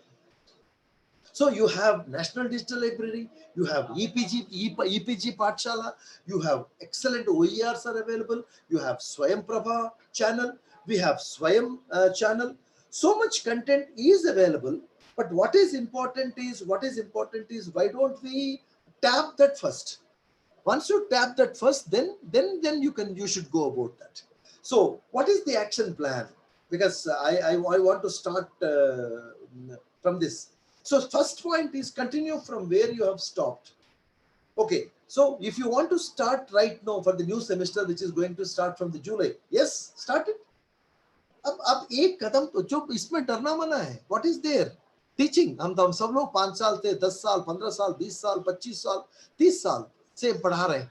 So you have National Digital Library, you have EPG Pathshala, you have excellent OERs are available, you have Swayam Prabha channel, we have Swayam channel. So much content is available, but what is important is why don't we tap that first? Once you tap that first, then you should go about that. So what is the action plan? Because I want to start from this. So first point is continue from where you have stopped. Okay, so if you want to start right now for the new semester, which is going to start from the July, yes, start it. अब एक कदम तो जो इसमें डरना मना है. What is there? Teaching. हम सब लोग 5 साल थे, 10 साल, 15 साल, 20 साल, 25 साल, 30 साल से पढ़ा रहे.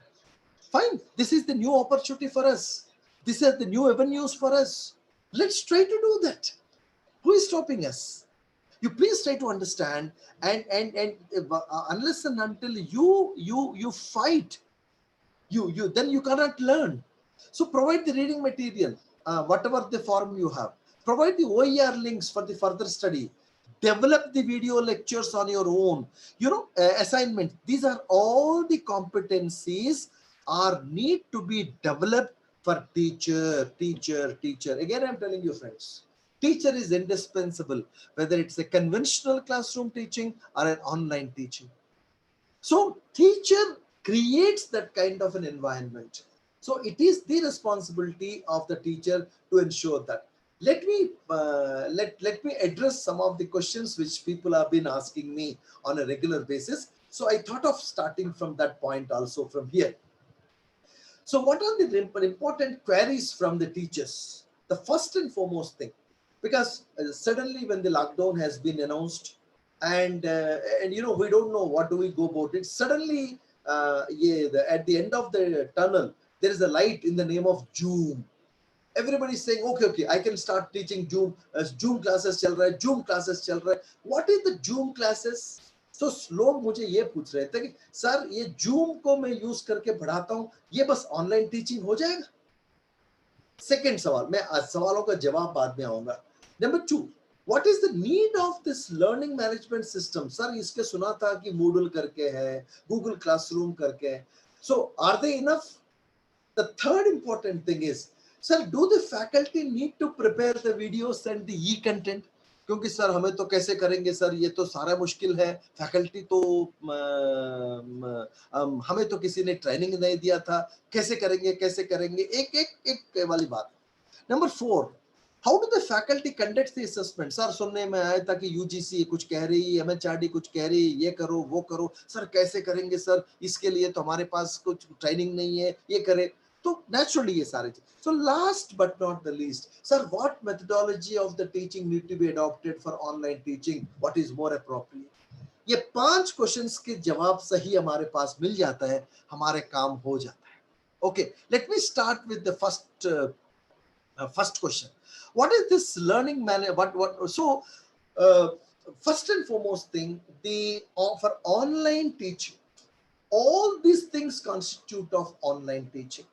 Fine. This is the new opportunity for us. These are the new avenues for us. Let's try to do that. Who is stopping us? You please try to understand, and unless and until you fight, you then you cannot learn. So provide the reading material, whatever the form you have. Provide the OER links for the further study. Develop the video lectures on your own. Assignment. These are all the competencies are need to be developed for teacher. Again, I'm telling you, friends, teacher is indispensable, whether it's a conventional classroom teaching or an online teaching. So teacher creates that kind of an environment. So it is the responsibility of the teacher to ensure that. Let me let me address some of the questions which people have been asking me on a regular basis. So I thought of starting from that point also from here. So what are the important queries from the teachers? The first and foremost thing, because suddenly when the lockdown has been announced, and we don't know what do we go about it. Suddenly, at the end of the tunnel, there is a light in the name of Zoom. Everybody is saying, okay, I can start teaching Zoom. Zoom classes चल रहा है, Zoom classes चल रहा है. What is the Zoom classes? तो लोग मुझे ये पूछ रहे थे कि सर ये जूम को मैं यूज करके पढ़ाता हूं, ये बस ऑनलाइन टीचिंग हो जाएगा? सेकंड सवाल, मैं सवालों का जवाब बाद में आऊंगा. Number 2, what is the need of this learning management system? Sir इसके सुना था कि मूडल करके है, गूगल क्लासरूम करके है. So are they enough? The third important thing is, sir do the faculty need to prepare the videos and the e content? क्योंकि sir हमें तो कैसे करेंगे सर, ये तो सारा मुश्किल है, फैकल्टी तो हमें तो किसी ने ट्रेनिंग नहीं दिया था, कैसे करेंगे? एक वाली बात. Number 4, how do the faculty conduct the assessment? Sir सुनने में आया था कि यूजीसी कुछ कह रही, एमएचआरडी कुछ कह रही, ये करो वो करो. सर कैसे करेंगे सर, इसके लिए तो हमारे पास कुछ ट्रेनिंग नहीं है, ये करे. तो नेचुरली ये सारे चीज. So last but not the least, sir, what methodology of the teaching need to be adopted for online teaching? What is more appropriate? ये 5 क्वेश्चंस के जवाब सही हमारे पास मिल जाता है, हमारे काम हो जाता है. Okay, let me start with the first question. What is this learning so first and foremost thing, for online teaching, all these things constitute of online teaching.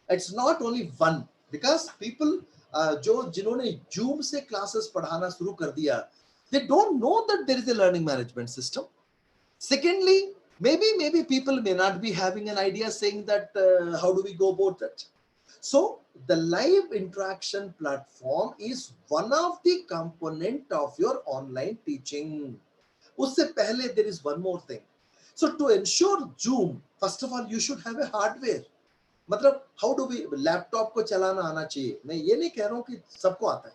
It's not only one, because people जिन्होंने Zoom से classes पढ़ाना शुरू कर दिया, they don't know that there is a learning management system. Secondly, maybe people may not be having an idea saying that how do we go about that. So the live interaction platform is one of the component of your online teaching. उससे पहले there is one more thing. So to ensure Zoom, first of all you should have a hardware. मतलब how do we, laptop को चलाना आना चाहिए. मैं ये नहीं कह रहा हूं कि सबको आता है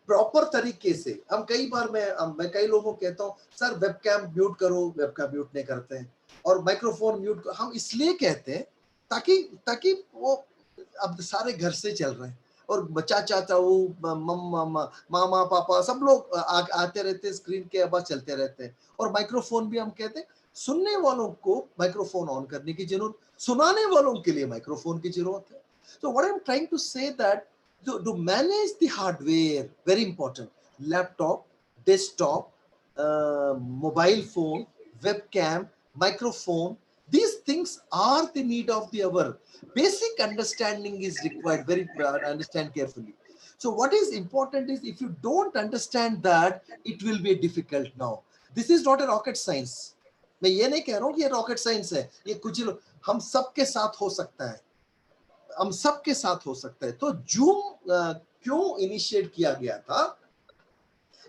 प्रॉपर तरीके से. हम कई बार मैं कई लोगों को कहता हूं सर वेबकैम म्यूट करो, वेबकैम म्यूट नहीं करते हैं, और माइक्रोफोन म्यूट करो. हम इसलिए कहते हैं ताकि वो अब सारे घर से चल रहे हैं, और चाचा चाऊ मामा पापा सब लोग आते रहते हैं, स्क्रीन के आवाज चलते रहते हैं. और माइक्रोफोन भी हम कहते हैं सुनने वालों को माइक्रोफोन ऑन करने की जरूरत, सुनाने वालों के लिए माइक्रोफोन की जरूरत है. So what I'm trying to say that to manage the hardware, very important, laptop, desktop, mobile phone, webcam, microphone, these things are the need of the hour. Basic understanding is required, very understand carefully. So what is important is, if you don't understand that, it will be difficult. Now this is not a rocket science. मैं ये नहीं कह रहा हूं कि ये rocket science है, ये कुछ हम सबके साथ हो सकता है, हम सबके साथ हो सकता है. तो जूम क्यों इनिशिएट किया गया था?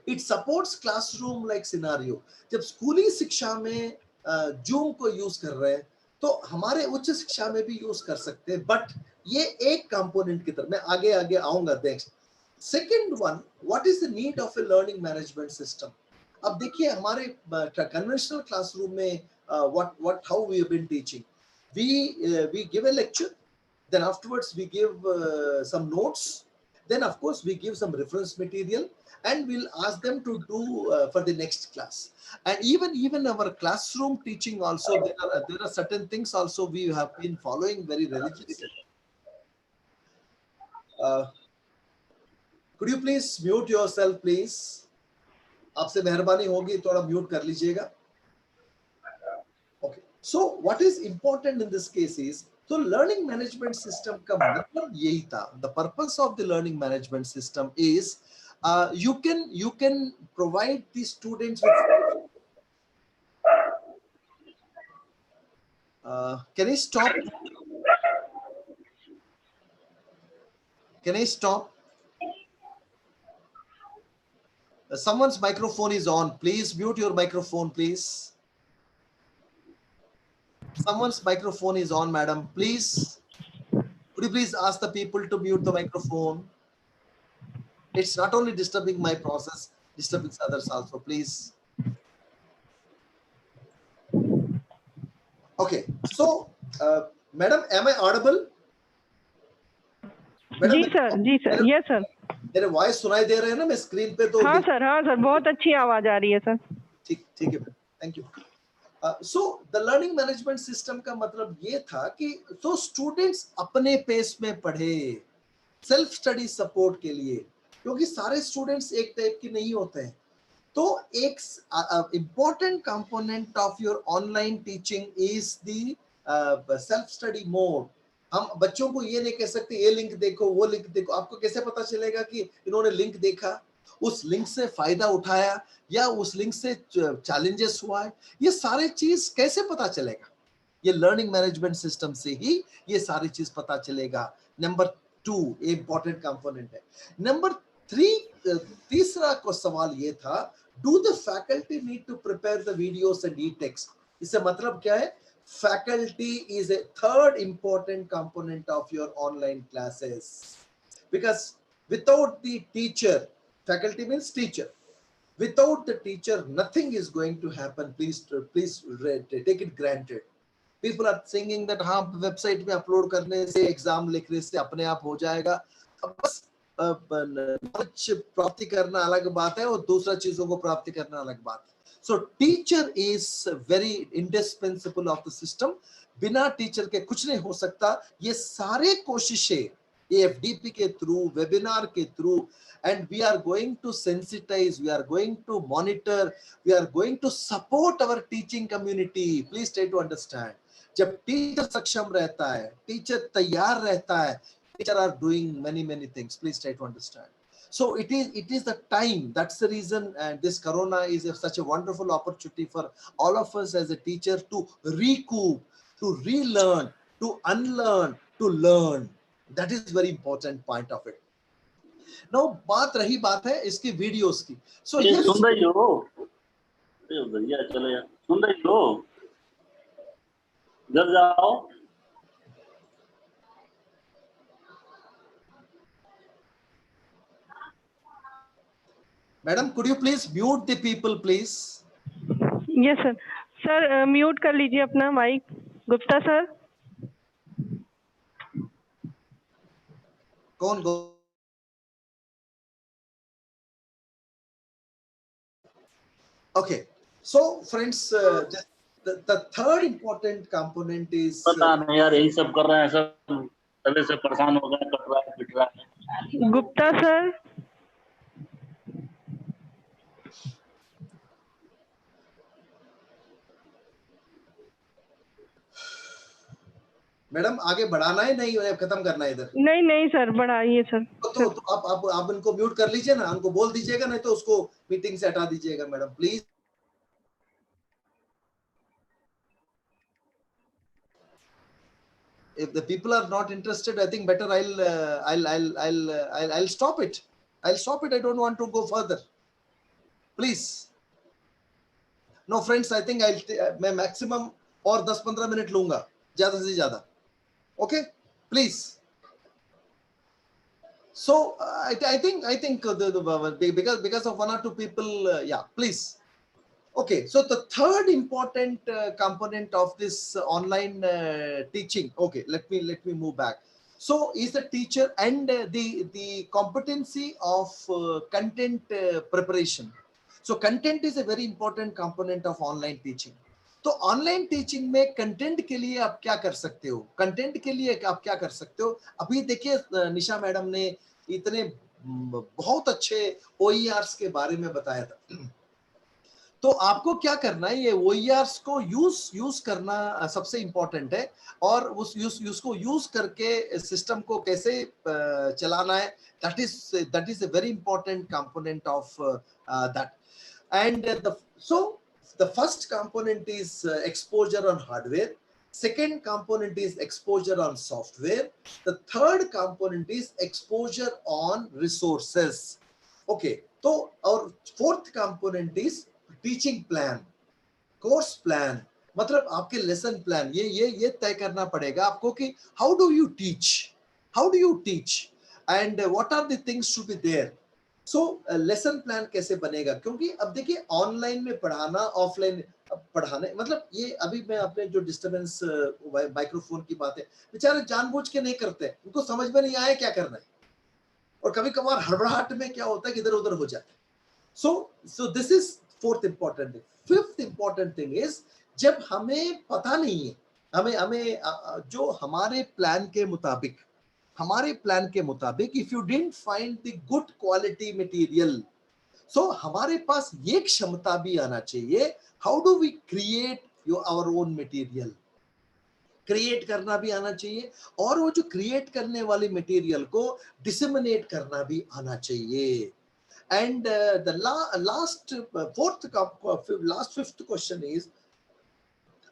It supports classroom like scenario. जब स्कूली शिक्षा में जूम को यूज कर रहे हैं, तो हमारे उच्च शिक्षा में भी यूज कर सकते हैं, बट ये एक कंपोनेंट की तरह. मैं आगे आऊंगा. Next, second one, what is the need of A learning management system? अब देखिए हमारे कन्वेंशनल क्लासरूम में how we have been teaching, we give a lecture, then afterwards we give some notes, then of course we give some reference material, and we'll ask them to do for the next class. And even our classroom teaching also, there are certain things also we have been following very religiously. could you please mute yourself please? आपसे मेहरबानी होगी थोड़ा mute कर लीजिएगा. Okay. So what is important in this case is, so learning management system का मतलब यही था. The purpose of the learning management system is you can provide the students with can I stop? Can I stop? Someone's microphone is on. Please mute your microphone, please. Someone's microphone is on, madam. Please. Could you please ask the people to mute the microphone? It's not only disturbing my process, disturbing others also, please. Okay. So, madam, am I audible? जी sir, yes sir. मेरे voice सुनाई दे रहे हैं ना मैं screen पे? तो हाँ सर, बहुत अच्छी आवाज आ रही है सर. ठीक है, thank you. So the learning management system का मतलब ये था कि तो स्टूडेंट्स अपने पेस में पढ़े, सेल्फ स्टडी सपोर्ट के लिए, क्योंकि सारे स्टूडेंट्स एक टाइप के नहीं होते हैं. तो एक important component of your online teaching is the self study mode. हम बच्चों को ये नहीं कह सकते ये लिंक देखो वो लिंक देखो. आपको कैसे पता चलेगा कि इन्होंने लिंक देखा, उस लिंक से फायदा उठाया या उस लिंक से चैलेंजेस हुआ है? ये सारे चीज कैसे पता चलेगा? ये लर्निंग मैनेजमेंट सिस्टम से ही ये सारी चीज पता चलेगा. नंबर 2 इंपॉर्टेंट कंपोनेंट है. नंबर 3 तीसरा को सवाल ये था, do the faculty need to prepare the videos and e text? इससे मतलब क्या है? Faculty is a third important component of your online classes, because without the teacher, faculty means teacher, without the teacher nothing is going to happen. Please take it granted. People are thinking that हाँ website में upload करने से exam लिखने से अपने आप हो जाएगा. अब बस नॉलेज प्राप्ति करना अलग बात है और दूसरा चीजों को प्राप्ति करना अलग बात है. So teacher is very indispensable of the system. बिना टीचर के कुछ नहीं हो सकता. ये सारे कोशिशें AFDP के थ्रू, वेबिनार के through, and we are going to sensitize, we are going to monitor, we are going to support our teaching community. Please try to understand. जब टीचर सक्षम रहता है, टीचर तैयार रहता है, teacher are doing many things. Please try to understand. So it is the time. That's the reason, and this corona is such a wonderful opportunity for all of us as a teacher to recoup, to relearn, to unlearn, to learn. That is very important point of it. Now बात रही बात है इसकी videos की. So ये सुन रही हो? भैया चलो यार, सुन रही हो? इधर जाओ. Madam, could you please mute the people, please? Yes sir. Sir mute कर लीजिए अपना माइक. गुप्ता सर. कौन? Okay, so friends, the third important component is पता नहीं यार, यही सब कर रहे हैं, सब तबे से परेशान हो गए, कट रहा है पिट रहा है. गुप्ता सर. मैडम आगे बढ़ाना है नहीं खत्म करना है इधर? नहीं सर, बढ़ाइए सर. तो आप इनको म्यूट कर लीजिए ना, उनको बोल दीजिएगा, नहीं तो उसको मीटिंग से हटा दीजिएगा madam please. If the people are not interested, I think better I'll stop it. I'll stop it. I don't want to go further. Please. No friends, I think मैं maximum और 10-15 मिनट लूंगा, ज्यादा से ज्यादा. Okay, please. So I think because of one or two people, yeah, please. Okay, so the third important component of this online teaching. Okay, let me move back. So is the teacher and the competency of content preparation. So content is a very important component of online teaching. तो online teaching में content के लिए आप क्या कर सकते हो, content के लिए आप क्या कर सकते हो? अभी देखिए निशा मैडम ने इतने बहुत अच्छे OERs के बारे में बताया था। तो आपको क्या करना है, ये OERs को यूज करना सबसे इंपॉर्टेंट है, और उस उसको यूज करके सिस्टम को कैसे चलाना है, that is a very important component of that. And the first component is exposure on hardware. Second component is exposure on software. The third component is exposure on resources. Okay, so our fourth component is teaching plan, course plan. मतलब आपके lesson plan ये तय करना पड़ेगा आपको कि how do you teach and what are the things to be there. So lesson plan कैसे बनेगा, क्योंकि अब देखिए ऑनलाइन में पढ़ाना, ऑफलाइन पढ़ाने, मतलब ये अभी मैं अपने जो डिस्टरबेंस माइक्रोफोन की बात है, बेचारे जानबूझ के नहीं करते, उनको समझ में नहीं आया क्या करना है, और कभी कभार हड़बड़ाहट में क्या होता है कि इधर उधर हो जाता है. So this is fourth important thing. Fifth important thing is, जब हमें पता नहीं है, हमें जो हमारे प्लान के मुताबिक if you didn't find the good quality material, so हमारे पास ये क्षमता भी आना चाहिए, how do we create our own material, create करना भी आना चाहिए, और वो जो क्रिएट करने वाली मटेरियल को डिसेमिनेट करना भी आना चाहिए. And the fifth question is,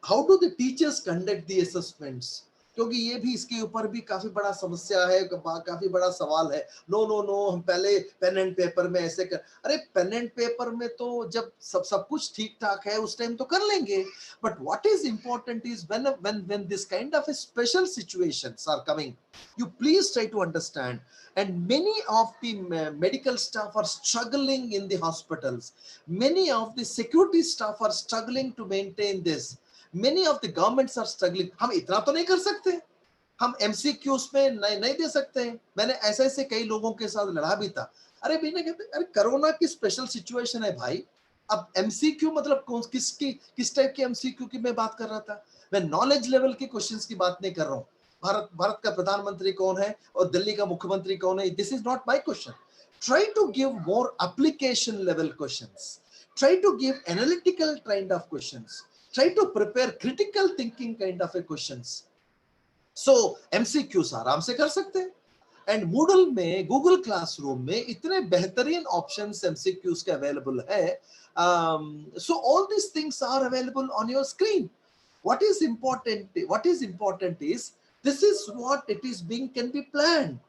how do the teachers conduct the assessments? क्योंकि ये भी, इसके ऊपर भी काफी बड़ा समस्या है, काफी बड़ा सवाल है. नो हम पहले पेन एंड पेपर में ऐसे कर, अरे पेन एंड पेपर में तो जब सब कुछ ठीक ठाक है उस टाइम तो कर लेंगे, but what is important is when this kind of a special situations are coming, you please try to understand. And many of the medical staff are struggling in the hospitals, many of the security staff are struggling to maintain this, many of the governments are struggling. हम इतना तो नहीं कर सकते, हम MCQs में नहीं दे सकते हैं. मैंने ऐसे कई लोगों के साथ लड़ा भी था. अरे भी नहीं कहते, अरे कोरोना की स्पेशल सिचुएशन है भाई, अब MCQ मतलब किस टाइप के MCQ की मैं बात कर रहा था, मैं नॉलेज लेवल के क्वेश्चंस की बात नहीं कर रहा हूँ. भारत का प्रधानमंत्री कौन है और दिल्ली का मुख्यमंत्री कौन है, this is not my question. Try to give more application level questions, try to give analytical kind of questions, try to prepare critical thinking kind of a questions. So MCQs आराम से कर सकते हैं. एंड Moodle में, Google Classroom में इतने बेहतरीन options MCQs के अवेलेबल है. So all these things are available on your screen. What is important is, this is what it is can be planned.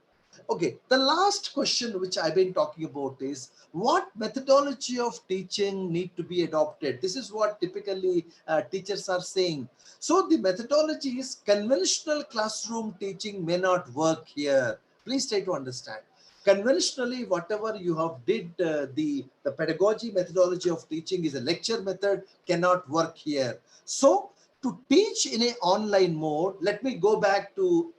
Okay, the last question which I've been talking about is, what methodology of teaching need to be adopted? This is what typically teachers are saying. So the methodology is, conventional classroom teaching may not work here. Please try to understand. Conventionally, whatever you have did, the pedagogy methodology of teaching is a lecture method, cannot work here. So to teach in an online mode, let me go back to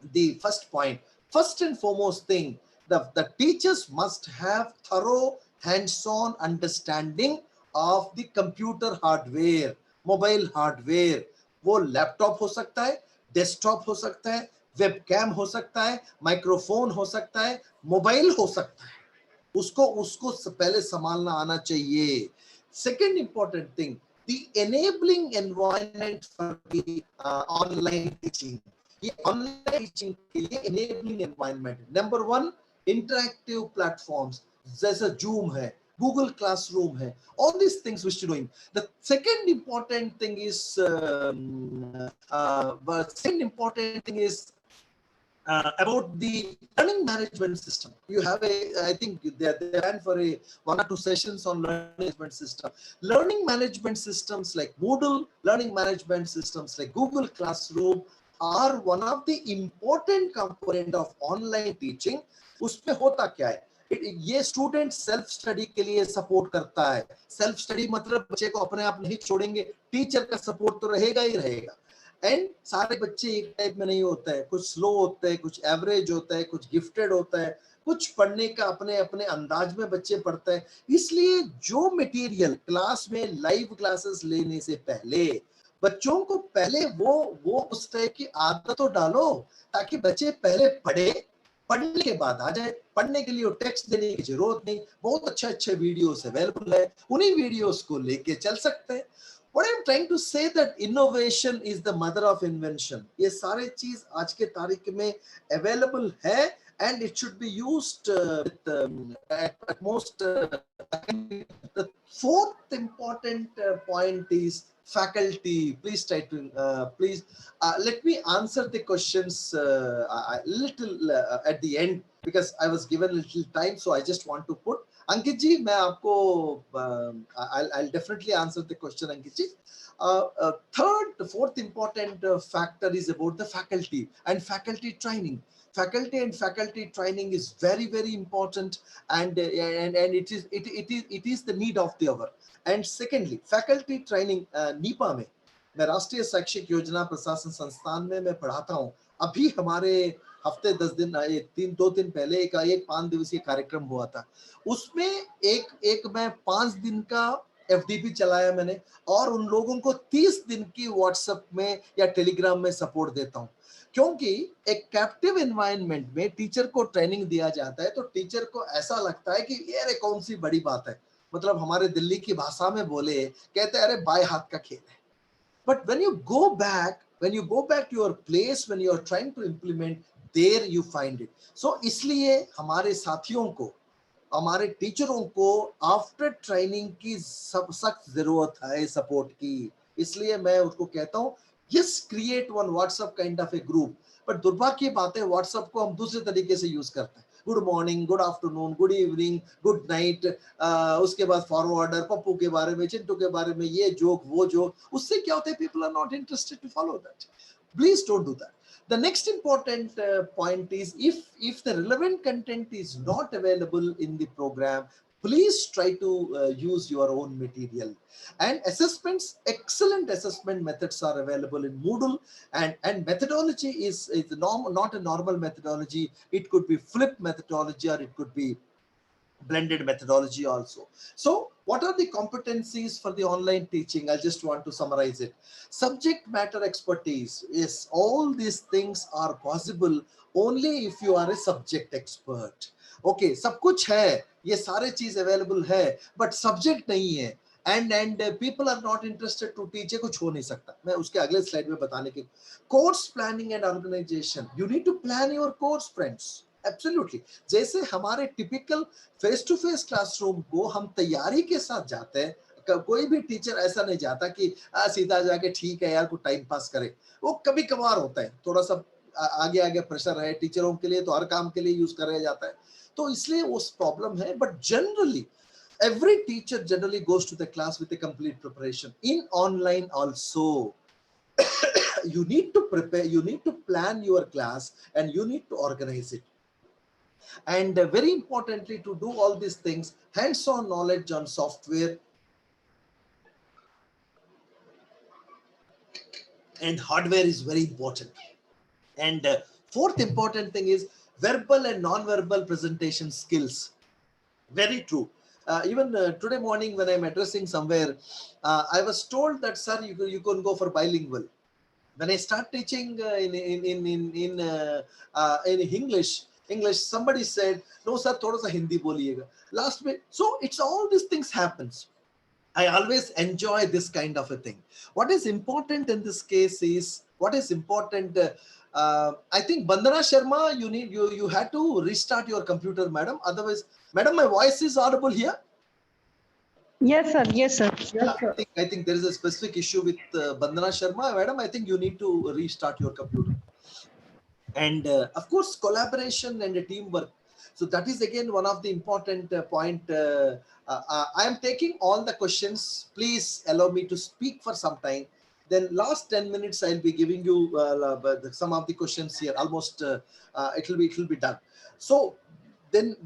the first point. First and foremost thing, the teachers must have thorough hands-on understanding of the computer hardware, mobile hardware. वो laptop हो सकता है, desktop हो सकता है, webcam हो सकता है, माइक्रोफोन हो सकता है, मोबाइल हो सकता है. उसको पहले संभालना आना चाहिए. Second important thing, the enabling environment for the online teaching. ये ऑनलाइन टीचिंग के लिए enabling environment. Number 1, interactive platforms जैसे Zoom है, Google Classroom है, all these things which you're doing. The second important thing is about the learning management system. You have I think they ran for 1 or 2 sessions on learning management system. Learning management systems like Moodle, learning management systems like Google Classroom are one of the important component of online teaching. उसमें होता क्या है, ये student self study के लिए support करता है. Self study मतलब बच्चे को अपने आप नहीं छोड़ेंगे, टीचर का सपोर्ट तो रहेगा ही रहेगा. एंड सारे बच्चे एक टाइप में नहीं होता है, कुछ स्लो होते हैं, कुछ एवरेज होता है, कुछ गिफ्टेड होता है, कुछ पढ़ने का अपने अपने अंदाज में बच्चे पढ़ते हैं। इसलिए जो मटेरियल क्लास में लाइव क्लासेस लेने से पहले बच्चों को पहले वो उस तरह की आदत तो डालो ताकि बच्चे पहले पढ़े, पढ़ने के बाद आ जाए। पढ़ने के लिए वो टेक्स्ट देने की जरूरत नहीं, बहुत अच्छे अच्छे वीडियोस अवेलेबल है, उन्हीं वीडियोस को लेके चल सकते हैं। What I'm trying to say that innovation is the mother of invention. ये सारे चीज आज के तारीख में available है and it should be used with at most. The fourth important point is faculty. Please try to please let me answer the questions a little at the end because I was given a little time, so I just want to put. Ankit ji, मैं आपको I'll definitely answer the question, Ankit ji. Fourth important factor is about the faculty and faculty training. Faculty and faculty training is very very important, and it is the need of the hour. And secondly, faculty training. Nipah में मैं राष्ट्रीय शैक्षिक योजना प्रशासन संस्थान में मैं पढ़ाता हूँ। अभी हमारे हफ्ते 10 दिन 2 दिन पहले एक 5 दिवसीय कार्यक्रम हुआ था। उसमें एक मैं 5 दिन का एफडीपी चलाया मैंने, और उन लोगों को 30 दिन की व्हाट्सएप में या टेलीग्राम में सपोर्ट देता हूं, क्योंकि एक कैप्टिव एनवायरनमेंट में टीचर को ट्रेनिंग दिया जाता है तो टीचर को ऐसा लगता है कि ये कौन सी बड़ी बात है, मतलब हमारे दिल्ली की भाषा में बोले कहते हैं अरे बाएं हाथ का खेल है। But when you go back to your place, when you are trying to implement, there you find it. So इसलिए हमारे साथियों को, हमारे टीचरों को आफ्टर ट्रेनिंग की सख्त जरूरत है सपोर्ट की। इसलिए मैं उसको कहता हूँ yes, create one WhatsApp kind of A group. But दुर्भाग्य की बात है व्हाट्सएप को हम दूसरे तरीके से यूज करते हैं, good morning, good afternoon, good evening, good night, उसके बाद फॉरवर्डर, पप्पू के बारे में, चिंटू के बारे में, ये जोक वो जोक, उससे क्या होता है people are not interested to follow that. Please don't do that. The next important point is if the relevant content is not available in the program, please try to use your own material. And assessments, excellent assessment methods are available in Moodle, and methodology is not a normal methodology. It could be flipped methodology, or it could be blended methodology also. So what are the competencies for the online teaching? I just want to summarize it. Subject matter expertise. Yes, all these things are possible only if you are a subject expert. Okay, सब कुछ है, ये सारे चीज available है, but subject नहीं है, and people are not interested to teach, कुछ हो नहीं सकता। मैं उसके अगले स्लाइड में बताने की। Course planning and organisation, you need to plan your course friends. Absolutely, जैसे हमारे typical face to face classroom को हम तैयारी के साथ जाते हैं, कोई भी टीचर ऐसा नहीं जाता कि सीधा जाके ठीक है यार कुछ टाइम पास करे। वो कभी कभार होता है, थोड़ा सा आगे आगे प्रेशर है टीचरों के लिए, तो हर काम के लिए यूज कराया जाता है, तो इसलिए वो प्रॉब्लम है। But generally every teacher generally goes to the class with a complete preparation. In online also, you need to prepare, you need to plan your class, and you need to organize it. And very importantly, to do all these things, hands-on knowledge on software and hardware is very important. And fourth important thing is verbal and non-verbal presentation skills. Very true. Even today morning when I'm addressing somewhere, I was told that sir, you can go for bilingual. When I start teaching in English, somebody said, no sir, thoda sa Hindi boliyega. Last week, so it's all these things happens. I always enjoy this kind of a thing. What is important in this case is, what is important, I think Bandana Sharma, you had to restart your computer, madam. Otherwise, madam, my voice is audible here? Yes, sir. Yes, sir. Yes, sir. I think there is a specific issue with Bandana Sharma. Madam, I think you need to restart your computer. And of course, collaboration and teamwork. So that is again one of the important point. I am taking all the questions. Please allow me to speak for some time. Then last 10 minutes, I'll be giving you some of the questions here. Almost it will be done. So then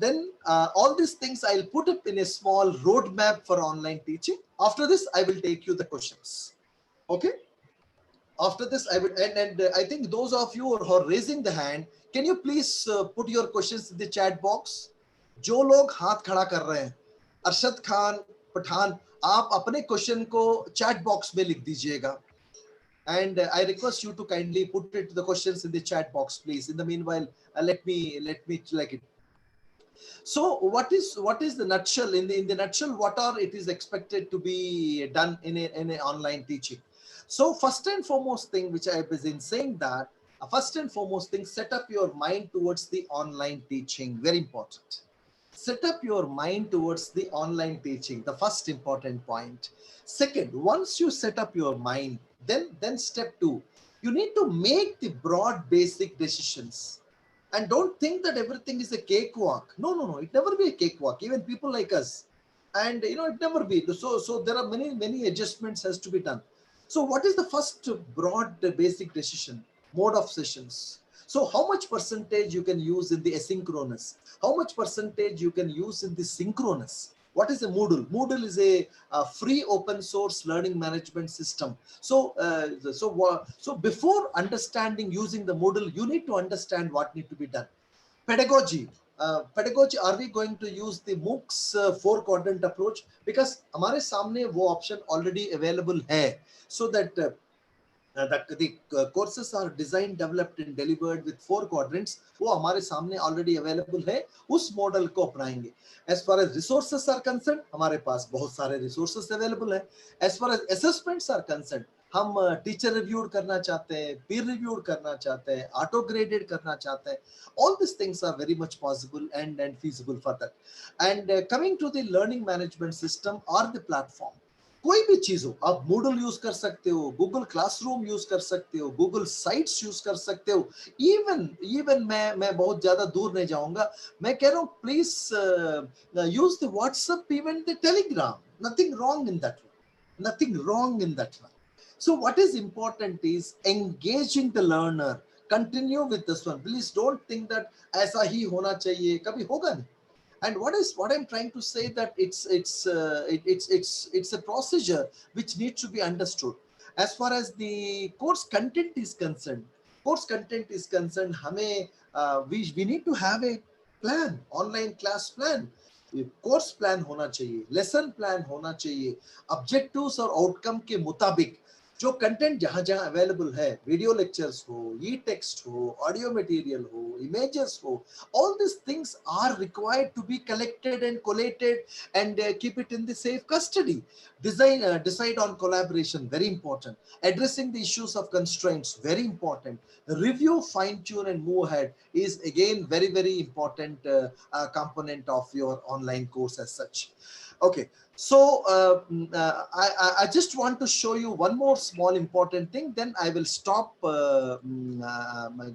all these things I'll put up in a small roadmap for online teaching. After this, I will take you the questions. Okay. After this, I would, and I think those of you who are raising the hand, can you please put your questions in the chat box? जो लोग हाथ खड़ा कर रहे हैं, अरशद खान पठान, आप अपने question को चैट बॉक्स में लिख दीजिएगा. And I request you to kindly put it the questions in the chat box, please. In the meanwhile, let me like it. So what is the nutshell, in the nutshell, what are it is expected to be done in a online teaching? So first and foremost thing, which I was in saying that, first and foremost thing, set up your mind towards the online teaching. Very important. Set up your mind towards the online teaching, the first important point. Second, once you set up your mind, then step two, you need to make the broad basic decisions. And don't think that everything is a cakewalk. No, it never be a cakewalk. Even people like us, and it never be. So there are many adjustments has to be done. So what is the first broad basic decision? Mode of sessions. So how much percentage you can use in the asynchronous? How much percentage you can use in the synchronous? What is a Moodle? Moodle is a free open source learning management system. So before understanding using the Moodle, you need to understand what need to be done. Pedagogy. Pedagogy, are we going to use the MOOCs four quadrant approach? Because हमारे सामने वो option already available है. So that that the courses are designed, developed and delivered with four quadrants, वो हमारे सामने already available है, उस model को अपनाएंगे. As far as resources are concerned, हमारे पास बहुत सारे resources available है. As far as assessments are concerned, हम टीचर रिव्यूड करना चाहते हैं, पीर रिव्यूड करना चाहते हैं, ऑटो ग्रेडेड करना चाहते हैं. All these things are very much possible and feasible for that. And coming to the learning management system or the platform, कोई भी चीज हो, आप Moodle यूज कर सकते हो, गूगल क्लासरूम यूज कर सकते हो, गूगल साइट्स यूज कर सकते हो. इवन मैं बहुत ज्यादा दूर नहीं जाऊंगा, मैं कह रहा हूँ please use the WhatsApp, even the Telegram. Nothing wrong in that one. Nothing wrong in that one. So what is important is engaging the learner. Continue with this one. Please don't think that ऐसा ही होना चाहिए, कभी होगा नहीं. And what I'm trying to say, that it's a procedure which needs to be understood. As far as the course content is concerned, हमें we need to have a plan, online class plan. Course plan होना चाहिए, lesson plan होना चाहिए, objectives और outcome के मुताबिक जो content जहां जहां अवेलेबल है, वीडियो लेक्चर्स हो, ई टेक्स्ट हो, ऑडियो मटेरियल हो, इमेजेस हो, all these things are required to be collected and collated and keep it in the safe custody. Decide on collaboration, very important. Addressing the issues of constraints, very important. Review, fine tune and move ahead is again very important component of your online course as such. Okay, so I just want to show you one more small important thing, then I will stop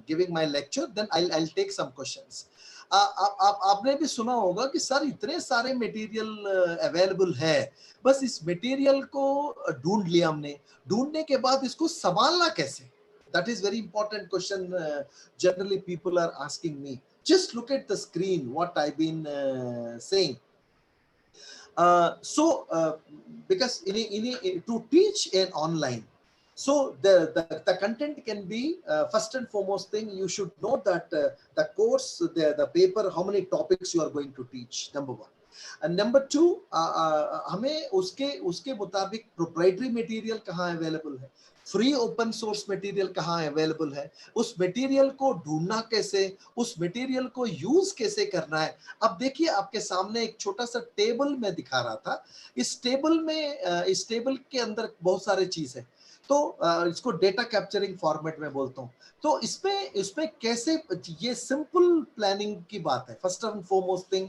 giving my lecture, then I'll take some questions. आपने भी सुना होगा कि sir इतने सारे material available है, बस इस मटेरियल को ढूंढ लिया हमने, ढूंढने के बाद इसको संभालना कैसे? That is very important question. Generally people are asking me. Just look at the screen what I've been saying. Because to teach an online, so the content can be first and foremost thing, you should know that the course, the paper, how many topics you are going to teach, number one. And number two, हमें उसके मुताबिक proprietary material कहाँ available है, free open source material कहाँ available है, उस material को ढूंढना कैसे, उस मटेरियल को यूज कैसे करना है. अब देखिए आपके सामने एक छोटा सा टेबल में दिखा रहा था. इस टेबल के अंदर बहुत सारे चीज है, तो इसको डेटा कैप्चरिंग फॉर्मेट में बोलता हूँ. तो इसमें कैसे, ये सिंपल प्लानिंग की बात है. First and foremost thing,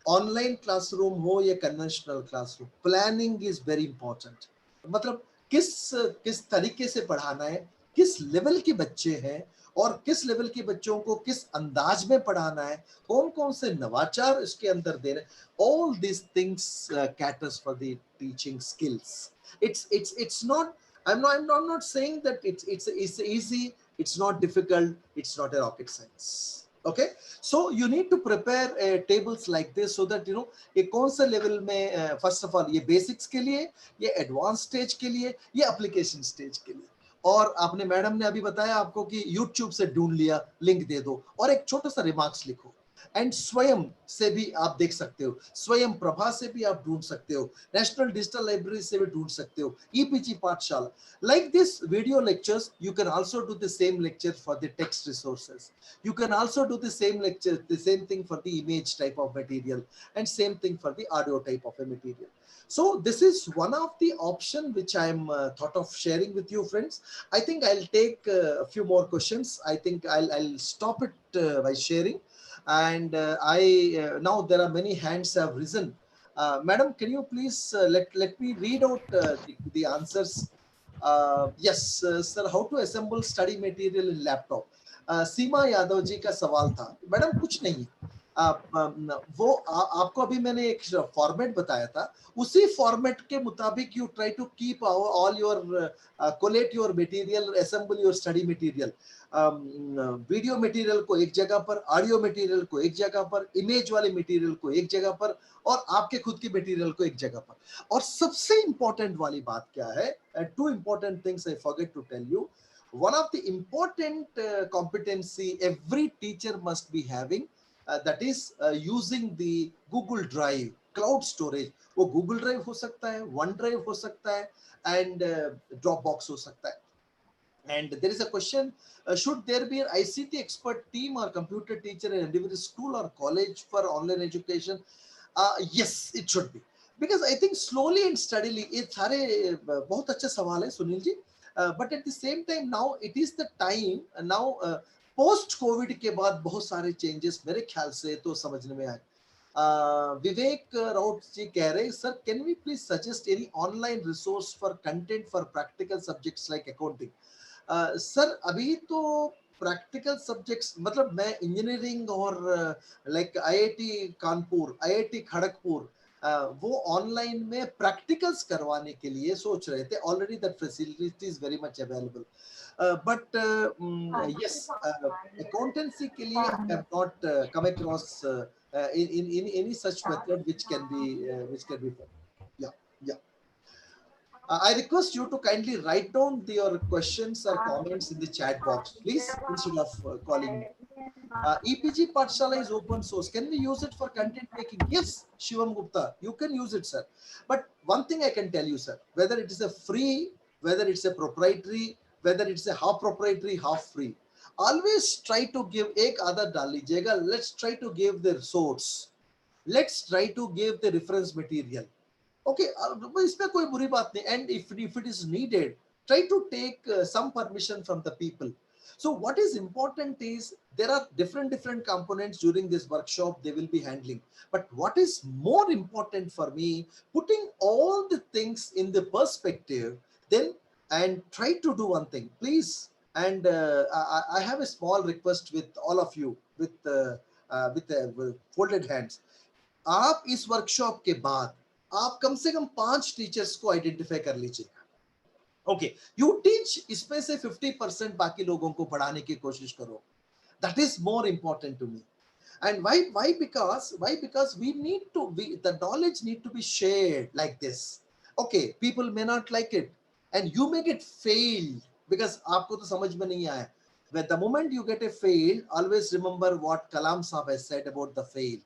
online classroom हो या conventional classroom, planning is very important. मतलब किस तरीके से पढ़ाना है, किस लेवल के बच्चे हैं और किस लेवल के बच्चों को किस अंदाज में पढ़ाना है, कौन से नवाचार इसके अंदर दे रहे. All this things caters for the teaching skills. It's not, I'm not saying that it's easy, it's not difficult, it's not a rocket science. Okay, so you need to prepare tables like this so that ये कौन सा level में, first of all ये basics के लिए, ये advance stage के लिए, ये एप्लीकेशन स्टेज के लिए, और आपने मैडम ने अभी बताया आपको कि यूट्यूब से ढूंढ लिया, लिंक दे दो और एक छोटा सा रिमार्क्स लिखो। एंड स्वयं से भी आप देख सकते हो, स्वयं प्रभा से भी आप ढूंढ सकते हो, नेशनल डिजिटल लाइब्रेरी से भी ढूंढ सकते हो, ईपीजी पाठशाला। Like this video lectures, you can also do the same lecture for the text resources. You can also do the same lecture, the same thing for the image type of material, and same thing for the audio type of a material. So this is one of the option which I am thought of sharing with you, friends. I think I'll take a few more questions. I think I'll stop it by sharing. And now there are many hands have risen. Madam, can you please let me read out the answers? Yes, sir. How to assemble study material in laptop? सीमा यादव जी का सवाल था। Madam कुछ नहीं, वो आपको अभी मैंने एक फॉर्मेट बताया था, उसी फॉर्मेट के मुताबिक you try to keep all your collate your material, assemble your study material. Video material को एक जगह पर, ऑडियो मटेरियल को एक जगह पर, इमेज वाले मटेरियल को एक जगह पर, और आपके खुद की मटेरियल को एक जगह पर। और सबसे इंपॉर्टेंट वाली बात क्या है, two important things I forget to tell you. One of the important competency every teacher must be having, that is using the Google Drive cloud storage. वो Google Drive हो सकता है, OneDrive हो सकता है, and Dropbox हो सकता है। And there is a question, should there be an ICT expert team or computer teacher in individual school or college for online education? Yes, it should be, because I think slowly and steadily, ये सारे बहुत अच्छा सवाल है Sunil ji. But at the same time now it is the time now, post COVID के बाद बहुत सारे changes मेरे ख्याल से तो समझने में आए। विवेक राउत जी कह रहे, sir can we please suggest any online resource for content for practical subjects like accounting? Sir अभी तो प्रैक्टिकल सब्जेक्ट्स मतलब मैं इंजीनियरिंग और like IIT Kanpur, IIT Kharagpur, वो ऑनलाइन में प्रैक्टिकल्स करवाने के लिए सोच रहे थे। Already that facility is very much available, but yes, accountancy के लिए I have not come across in any such method which can be yeah yeah. I request you to kindly write down your questions or comments in the chat box, please, instead of calling me. EPG Pathshala is open source. Can we use it for content making? Yes, Shivam Gupta, you can use it, sir. But one thing I can tell you, sir, whether it is a free, whether it's a proprietary, whether it's a half proprietary, half free, always try to give एक आदत डाल लीजिएगा, let's try to give the source, let's try to give the reference material. Okay, इसमें कोई बुरी बात नहीं, and if it is needed, try to take some permission from the people. So what is important is there are different components during this workshop they will be handling, but what is more important for me, putting all the things in the perspective, then, and try to do one thing, please. And I have a small request with all of you with folded hands. आप इस workshop के बाद आप कम से कम 5 teachers को identify कर लीजिए। Okay, you teach, इसमें से 50% बाकी लोगों को पढ़ाने की कोशिश करो। That is more important to me. And why because we need to, the knowledge need to be shared like this. Okay, people may not like it and you may get failed because आपको तो समझ में नहीं आया। But the moment you get a fail, always remember what Kalam Sahab has said about the fail.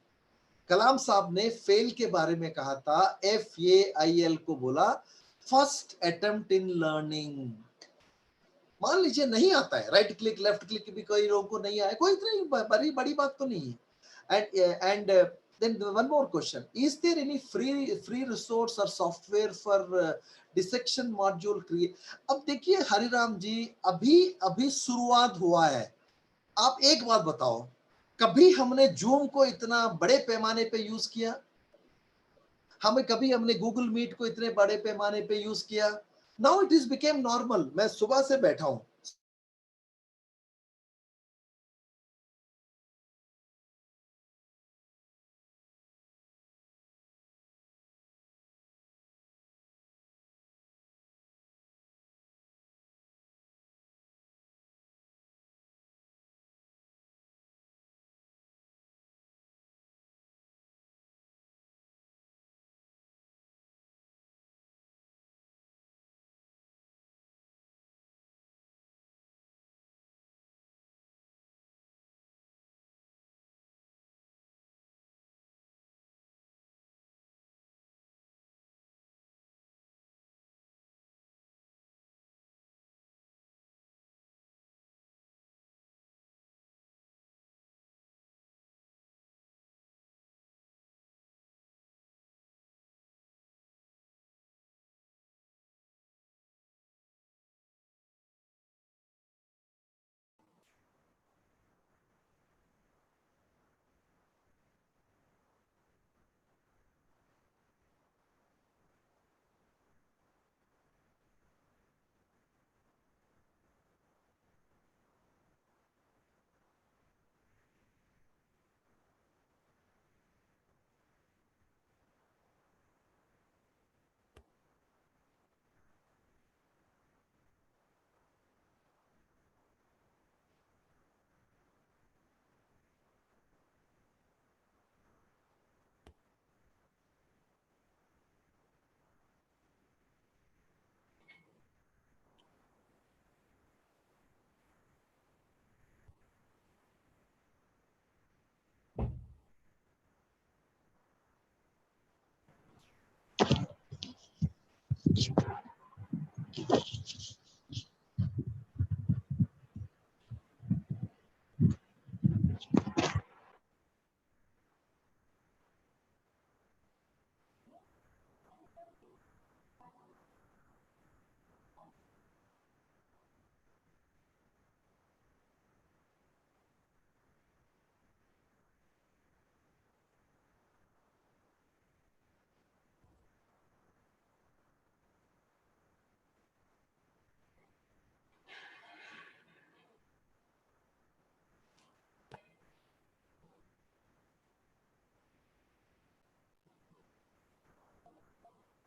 कलाम साहब ने fail के बारे में कहा था, FAIL को बोला, फर्स्ट अटेम्प्ट इन लर्निंग। मान लीजिए नहीं आता है, राइट क्लिक लेफ्ट क्लिक भी कई लोगों को नहीं आया, कोई इतनी बड़ी बात तो नहीं है। And then one more question, is there any free resource or software for dissection module create? अब देखिए हरिराम जी, अभी शुरुआत हुआ है। आप एक बात बताओ, कभी हमने जूम को इतना बड़े पैमाने पे यूज किया? कभी हमने गूगल मीट को इतने बड़े पैमाने पे यूज किया? Now it is became normal. मैं सुबह से बैठा हूं,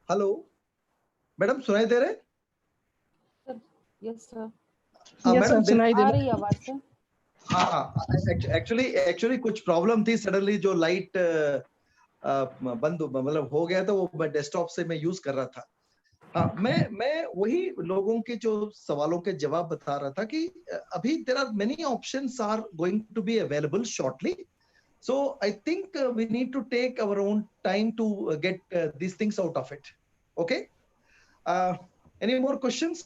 हेलो मैडम, सुनाई दे रहे? यस सर, हाँ यस सर, मैडम, सुनाई दे आ रहा रही है आवाज सर। हाँ हाँ, एक्चुअली कुछ प्रॉब्लम थी, सडनली जो लाइट बंद मतलब हो गया, तो वो मैं डेस्कटॉप से मैं यूज कर रहा था। हाँ, मैं वही लोगों के जो सवालों के जवाब बता रहा था कि अभी there are many options are going to be available shortly, so I think we need to take our own time to get these things out of it. Okay, any more questions?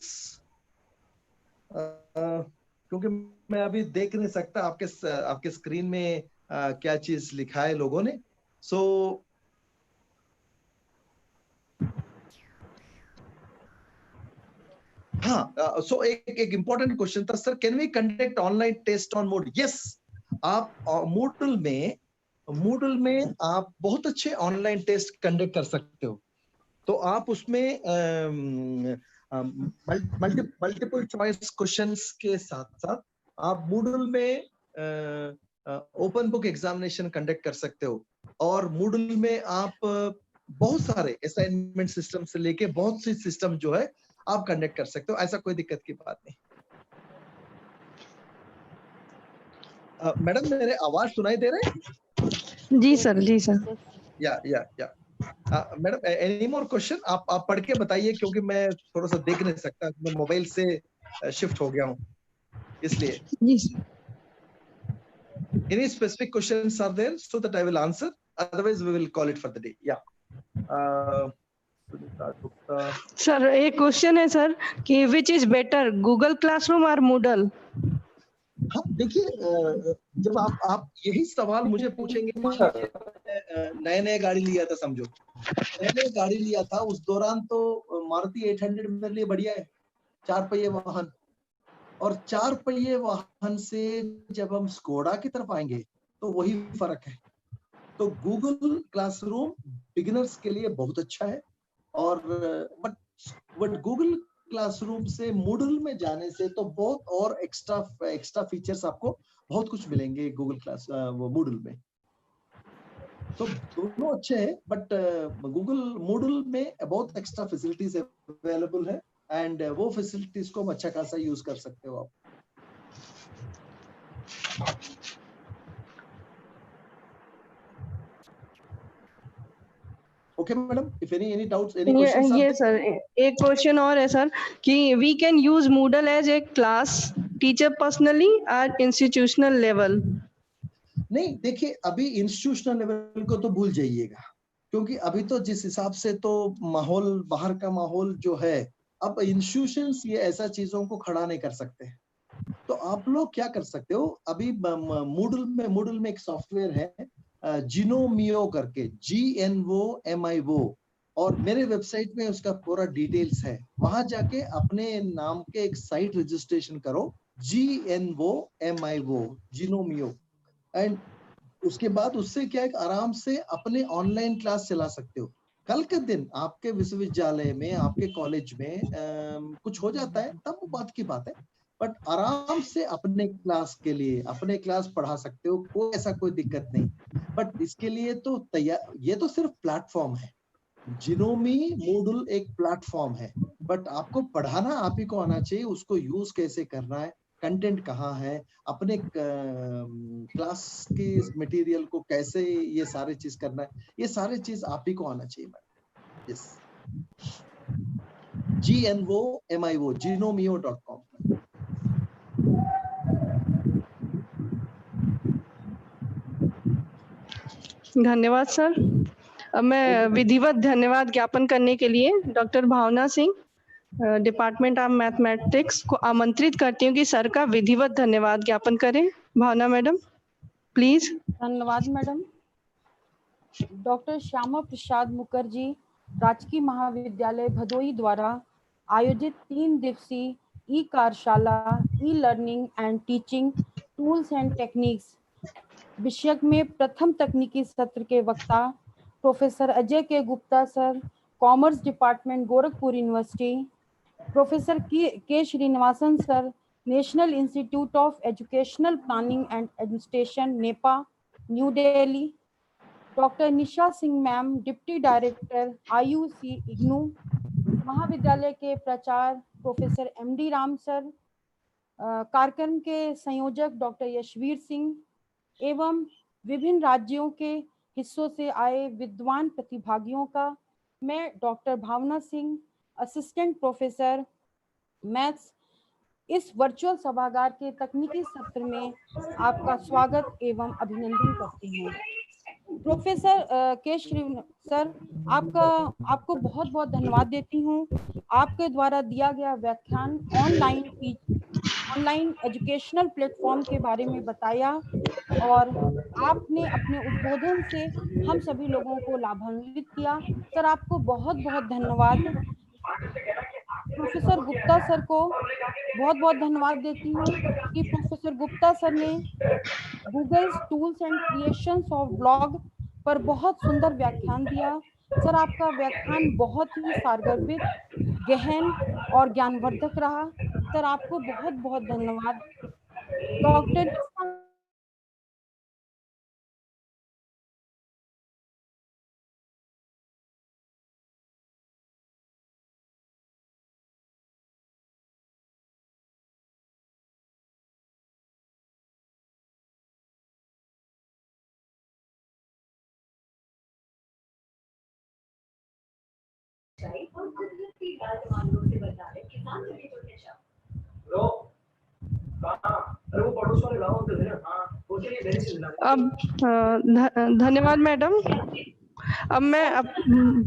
क्योंकि मैं अभी देख नहीं सकता आपके screen में क्या चीज लिखा है लोगों ने। सो हाँ, सो एक इंपॉर्टेंट क्वेश्चन था sir, can we conduct online test on Moodle? Yes, आप मूडल में आप बहुत अच्छे ऑनलाइन टेस्ट कंडक्ट कर सकते हो। तो आप उसमें मल्टीपल चॉइस क्वेश्चंस के साथ साथ आप मूडल में ओपन बुक एग्जामिनेशन कंडक्ट कर सकते हो, और मूडल में आप बहुत सारे असाइनमेंट सिस्टम से लेके बहुत सी सिस्टम जो है आप कंडक्ट कर सकते हो, ऐसा कोई दिक्कत की बात नहीं। मैडम, मेरे आवाज सुनाई दे रहे हैं? जी सर, जी सर। या मैडम, एनी मोर क्वेश्चन? आप पढ़ के बताइए, क्योंकि मैं थोड़ा सा देख नहीं सकता, मैं मोबाइल से शिफ्ट हो गया हूँ इसलिए। जी sir. Any specific questions are there so that I will answer? Otherwise, we will call it for the day. Yeah. Sir, एक क्वेश्चन है सर कि which is better, Google classroom और मूडल? हाँ, देखिए, जब आप यही सवाल मुझे पूछेंगे, मान लीजिए नए नए गाड़ी लिया था, समझो नए नए गाड़ी लिया था, उस दौरान तो मारुति 800 मेरे लिए बढ़िया है, 4 पहिए वाहन। और 4 पहिए वाहन से जब हम स्कोडा की तरफ आएंगे तो वही फर्क है। तो गूगल क्लासरूम बिगिनर्स के लिए बहुत अच्छा है, और बट गूगल क्लासरूम से मूडल में जाने से तो बहुत और एक्स्ट्रा फीचर्स आपको बहुत कुछ मिलेंगे गूगल क्लास वो मूडल में। तो दोनों अच्छे हैं, बट गूगल मूडल में बहुत एक्स्ट्रा फैसिलिटीज अवेलेबल है, एंड वो फैसिलिटीज को अच्छा खासा यूज कर सकते हो आप। Okay madam, if any doubts, any questions? ये सर, एक क्वेश्चन और है सर कि we can use Moodle as a class teacher personally at institutional level? नहीं, देखिए, अभी इंस्टीट्यूशनल लेवल को तो भूल जाइएगा, क्योंकि अभी तो जिस हिसाब से तो माहौल, बाहर का माहौल जो है, अब इंस्टीट्यूशंस ये ऐसा चीजों को खड़ा नहीं कर सकते। तो आप लोग क्या कर सकते हो, अभी मूडल में एक सॉफ्टवेयर है जिनोमियो करके, GNOMIO, और मेरे वेबसाइट में उसका पूरा डिटेल्स है। वहां जाके अपने नाम के एक साइट रजिस्ट्रेशन करो, GNOMIO, जिनोमियो, एंड उसके बाद उससे क्या है, आराम से अपने ऑनलाइन क्लास चला सकते हो। कल के दिन आपके विश्वविद्यालय में, आपके कॉलेज में कुछ हो जाता है, तब वो बात की बात है, बट आराम से अपने क्लास के लिए अपने क्लास पढ़ा सकते हो, कोई ऐसा कोई दिक्कत नहीं। बट इसके लिए तो तैयार, ये तो सिर्फ प्लेटफॉर्म है, जिनोमी मूडल एक प्लेटफॉर्म है, बट आपको पढ़ाना आप ही को आना चाहिए, उसको यूज कैसे करना है, कंटेंट कहाँ है, अपने क्लास के मटेरियल को कैसे ये सारे चीज करना है, ये सारे चीज आप ही को आना चाहिए मैडम। Yes, GNOMIO, jinomio.com। धन्यवाद सर। मैं विधिवत धन्यवाद ज्ञापन करने के लिए doctor Bhavna Singh, department of mathematics को आमंत्रित करती हूँ कि सर का विधिवत धन्यवाद ज्ञापन करें। भावना मैडम प्लीज। धन्यवाद मैडम। डॉक्टर श्यामा प्रसाद मुखर्जी राजकीय महाविद्यालय भदोई द्वारा आयोजित 3 दिवसीय ई कार्यशाला e learning and teaching tools and techniques विषय में प्रथम तकनीकी सत्र के वक्ता professor Ajay K Gupta sir, commerce department Gorakhpur university, professor K Srinivasan sir, national institute of educational planning and administration NIEPA new Delhi, doctor Nisha Singh ma'am, deputy director IUC IGNOU, महाविद्यालय के प्राचार्य प्रोफेसर MD राम सर, कार्यक्रम के संयोजक डॉक्टर यशवीर सिंह एवं विभिन्न राज्यों के हिस्सों से आए विद्वान प्रतिभागियों का मैं doctor Bhavna Singh, assistant professor maths, इस वर्चुअल सभागार के तकनीकी सत्र में आपका स्वागत एवं अभिनंदन करती हूँ। प्रोफेसर के श्री सर, आपको बहुत बहुत धन्यवाद देती हूँ। आपके द्वारा दिया गया व्याख्यान ऑनलाइन एजुकेशनल प्लेटफॉर्म के बारे में बताया और आपने अपने उद्बोधन से हम सभी लोगों को लाभान्वित किया। सर आपको बहुत बहुत धन्यवाद। प्रोफेसर गुप्ता सर को बहुत बहुत धन्यवाद देती हूँ कि प्रोफेसर गुप्ता सर ने Google's tools and creations of blog पर बहुत सुंदर व्याख्यान दिया। सर आपका व्याख्यान बहुत ही सारगर्भित, गहन और ज्ञानवर्धक रहा। सर आपको बहुत बहुत धन्यवाद। डॉक्टर अब धन्यवाद मैडम। अब मैं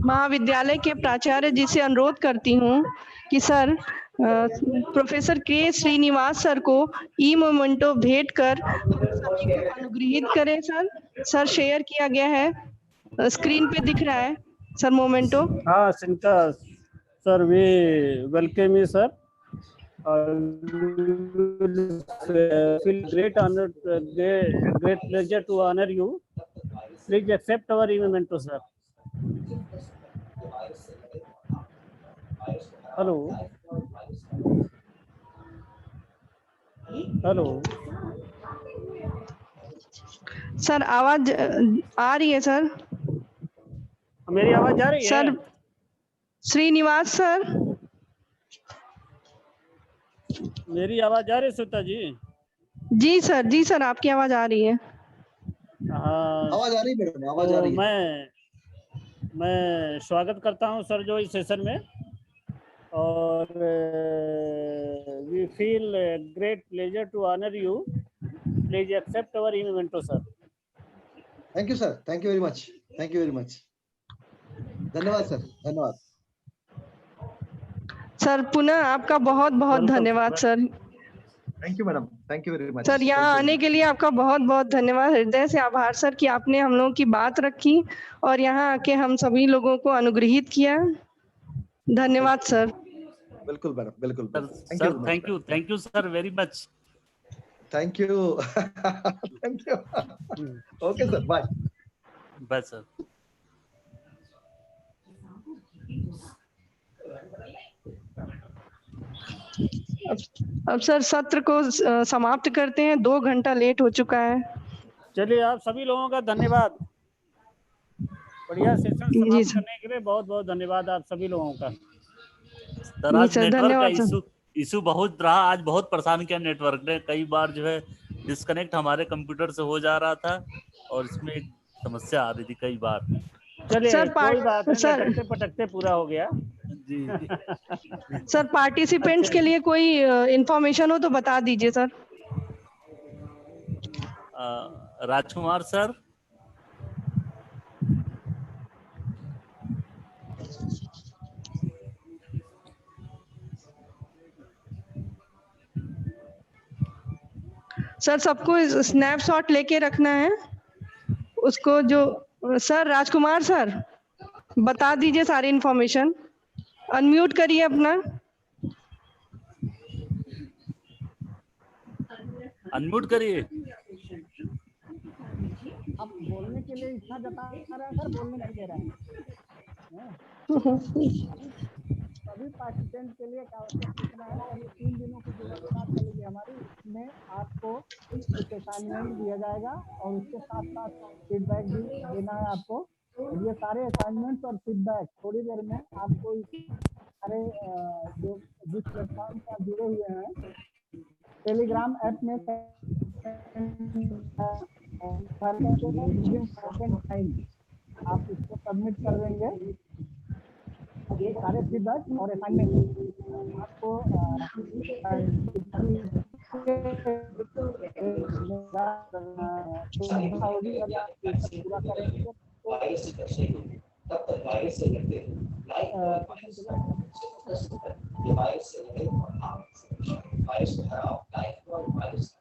महाविद्यालय के प्राचार्य जी से अनुरोध करती हूँ कि सर प्रोफेसर के श्रीनिवास सर को ई मोमेंटो भेंट कर हम सभी को अनुग्रहित करें। सर शेयर किया गया है, स्क्रीन पे दिख रहा है सर मोमेंटो। हाँ सिंका sir, we welcome you sir. Feel great honor, great pleasure to honor you. Please accept our memento, sir. Hello. Hello. Sir आवाज आ रही है सर? मेरी आवाज आ रही है? सर श्रीनिवास सर, मेरी आवाज आ रही है श्वेता जी? जी सर आपकी आवाज आ रही है। हाँ आवाज आ रही है मैडम, आवाज आ रही है। मैं स्वागत करता हूँ सर जो इस सेशन में, और we feel great pleasure to honour you. Please accept our memento sir. Thank you sir, thank you very much, thank you very much. धन्यवाद सर, धन्यवाद सर। पुनः आपका बहुत बहुत धन्यवाद sir. Thank you madam, thank you very much sir यहाँ आने के लिए आपका बहुत बहुत धन्यवाद। हृदय से आभार सर कि आपने हम लोगों की बात रखी और यहाँ आके हम सभी लोगों को अनुग्रहित किया। धन्यवाद सर। बिल्कुल मैडम, बिल्कुल। Sir thank you sir very much. Thank you thank you. Okay sir, bye bye sir. अब सर सत्र को समाप्त करते हैं, 2 घंटा लेट हो चुका है। चलिए आप सभी लोगों का धन्यवाद, बढ़िया सेशन समाप्त करने के लिए बहुत बहुत धन्यवाद आप सभी लोगों का। सर आज नेटवर्क का इशू बहुत रहा, आज बहुत परेशान किया नेटवर्क ने। कई बार जो है डिस्कनेक्ट हमारे कंप्यूटर से हो जा रहा था और इसमें एक समस्या आ रही थी कई बार। चलिए कोई बात नहीं, लटकते पटकते पूरा हो गया जी। सर पार्टिसिपेंट्स के लिए कोई इंफॉर्मेशन हो तो बता दीजिए सर। राजकुमार सर। सर सबको स्नैपशॉट लेके रखना है उसको। जो सर राजकुमार सर बता दीजिए सारी इंफॉर्मेशन। अनम्यूट करिए अपना। अनम्यूट करिए। अब बोलने के लिए इच्छा जता रहा है सर, बोलने नहीं दे रहा है। सभी पार्टिसिपेंट के लिए आवश्यक सूचना है सर, ये 3 दिनों की जो वर्कशॉप चलेगी हमारी, इसमें आपको कुछ असाइनमेंट दिया जाएगा और उसके साथ साथ फीडबैक भी देना है आपको। और ये सारे असाइनमेंट्स और फीडबैक थोड़ी देर में आपको इस सारे जो जिस प्लेटफॉर्म से आप जुड़े हुए हैं टेलीग्राम ऐप में टाइम आप इसको सबमिट कर देंगे। ये सारे फीडबैक और असाइनमेंट आपको होगी अगर आप ये सब पूरा करेंगे तब तक वायरस से लड़ते हैं। ये वायरस से लड़े और आप वायरस को हराओ, लाइफ और वायरस।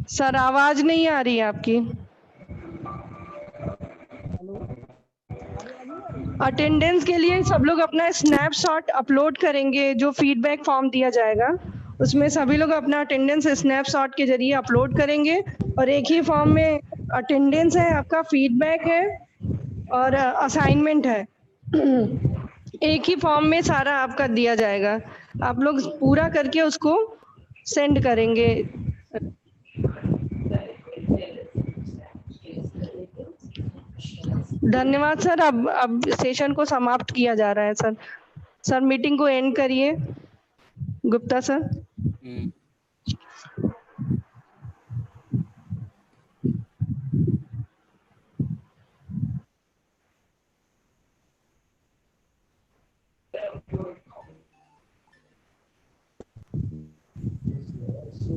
सर आवाज नहीं आ रही है आपकी। अटेंडेंस के लिए सब लोग अपना स्नैपशॉट अपलोड करेंगे। जो फीडबैक फॉर्म दिया जाएगा उसमें सभी लोग अपना अटेंडेंस स्नैपशॉट के जरिए अपलोड करेंगे और एक ही फॉर्म में अटेंडेंस है, आपका फीडबैक है और असाइनमेंट है। एक ही फॉर्म में सारा आपका दिया जाएगा। आप लोग पूरा करके उसको सेंड करेंगे। धन्यवाद सर। अब सेशन को समाप्त किया जा रहा है सर। सर मीटिंग को एंड करिए। गुप्ता सर।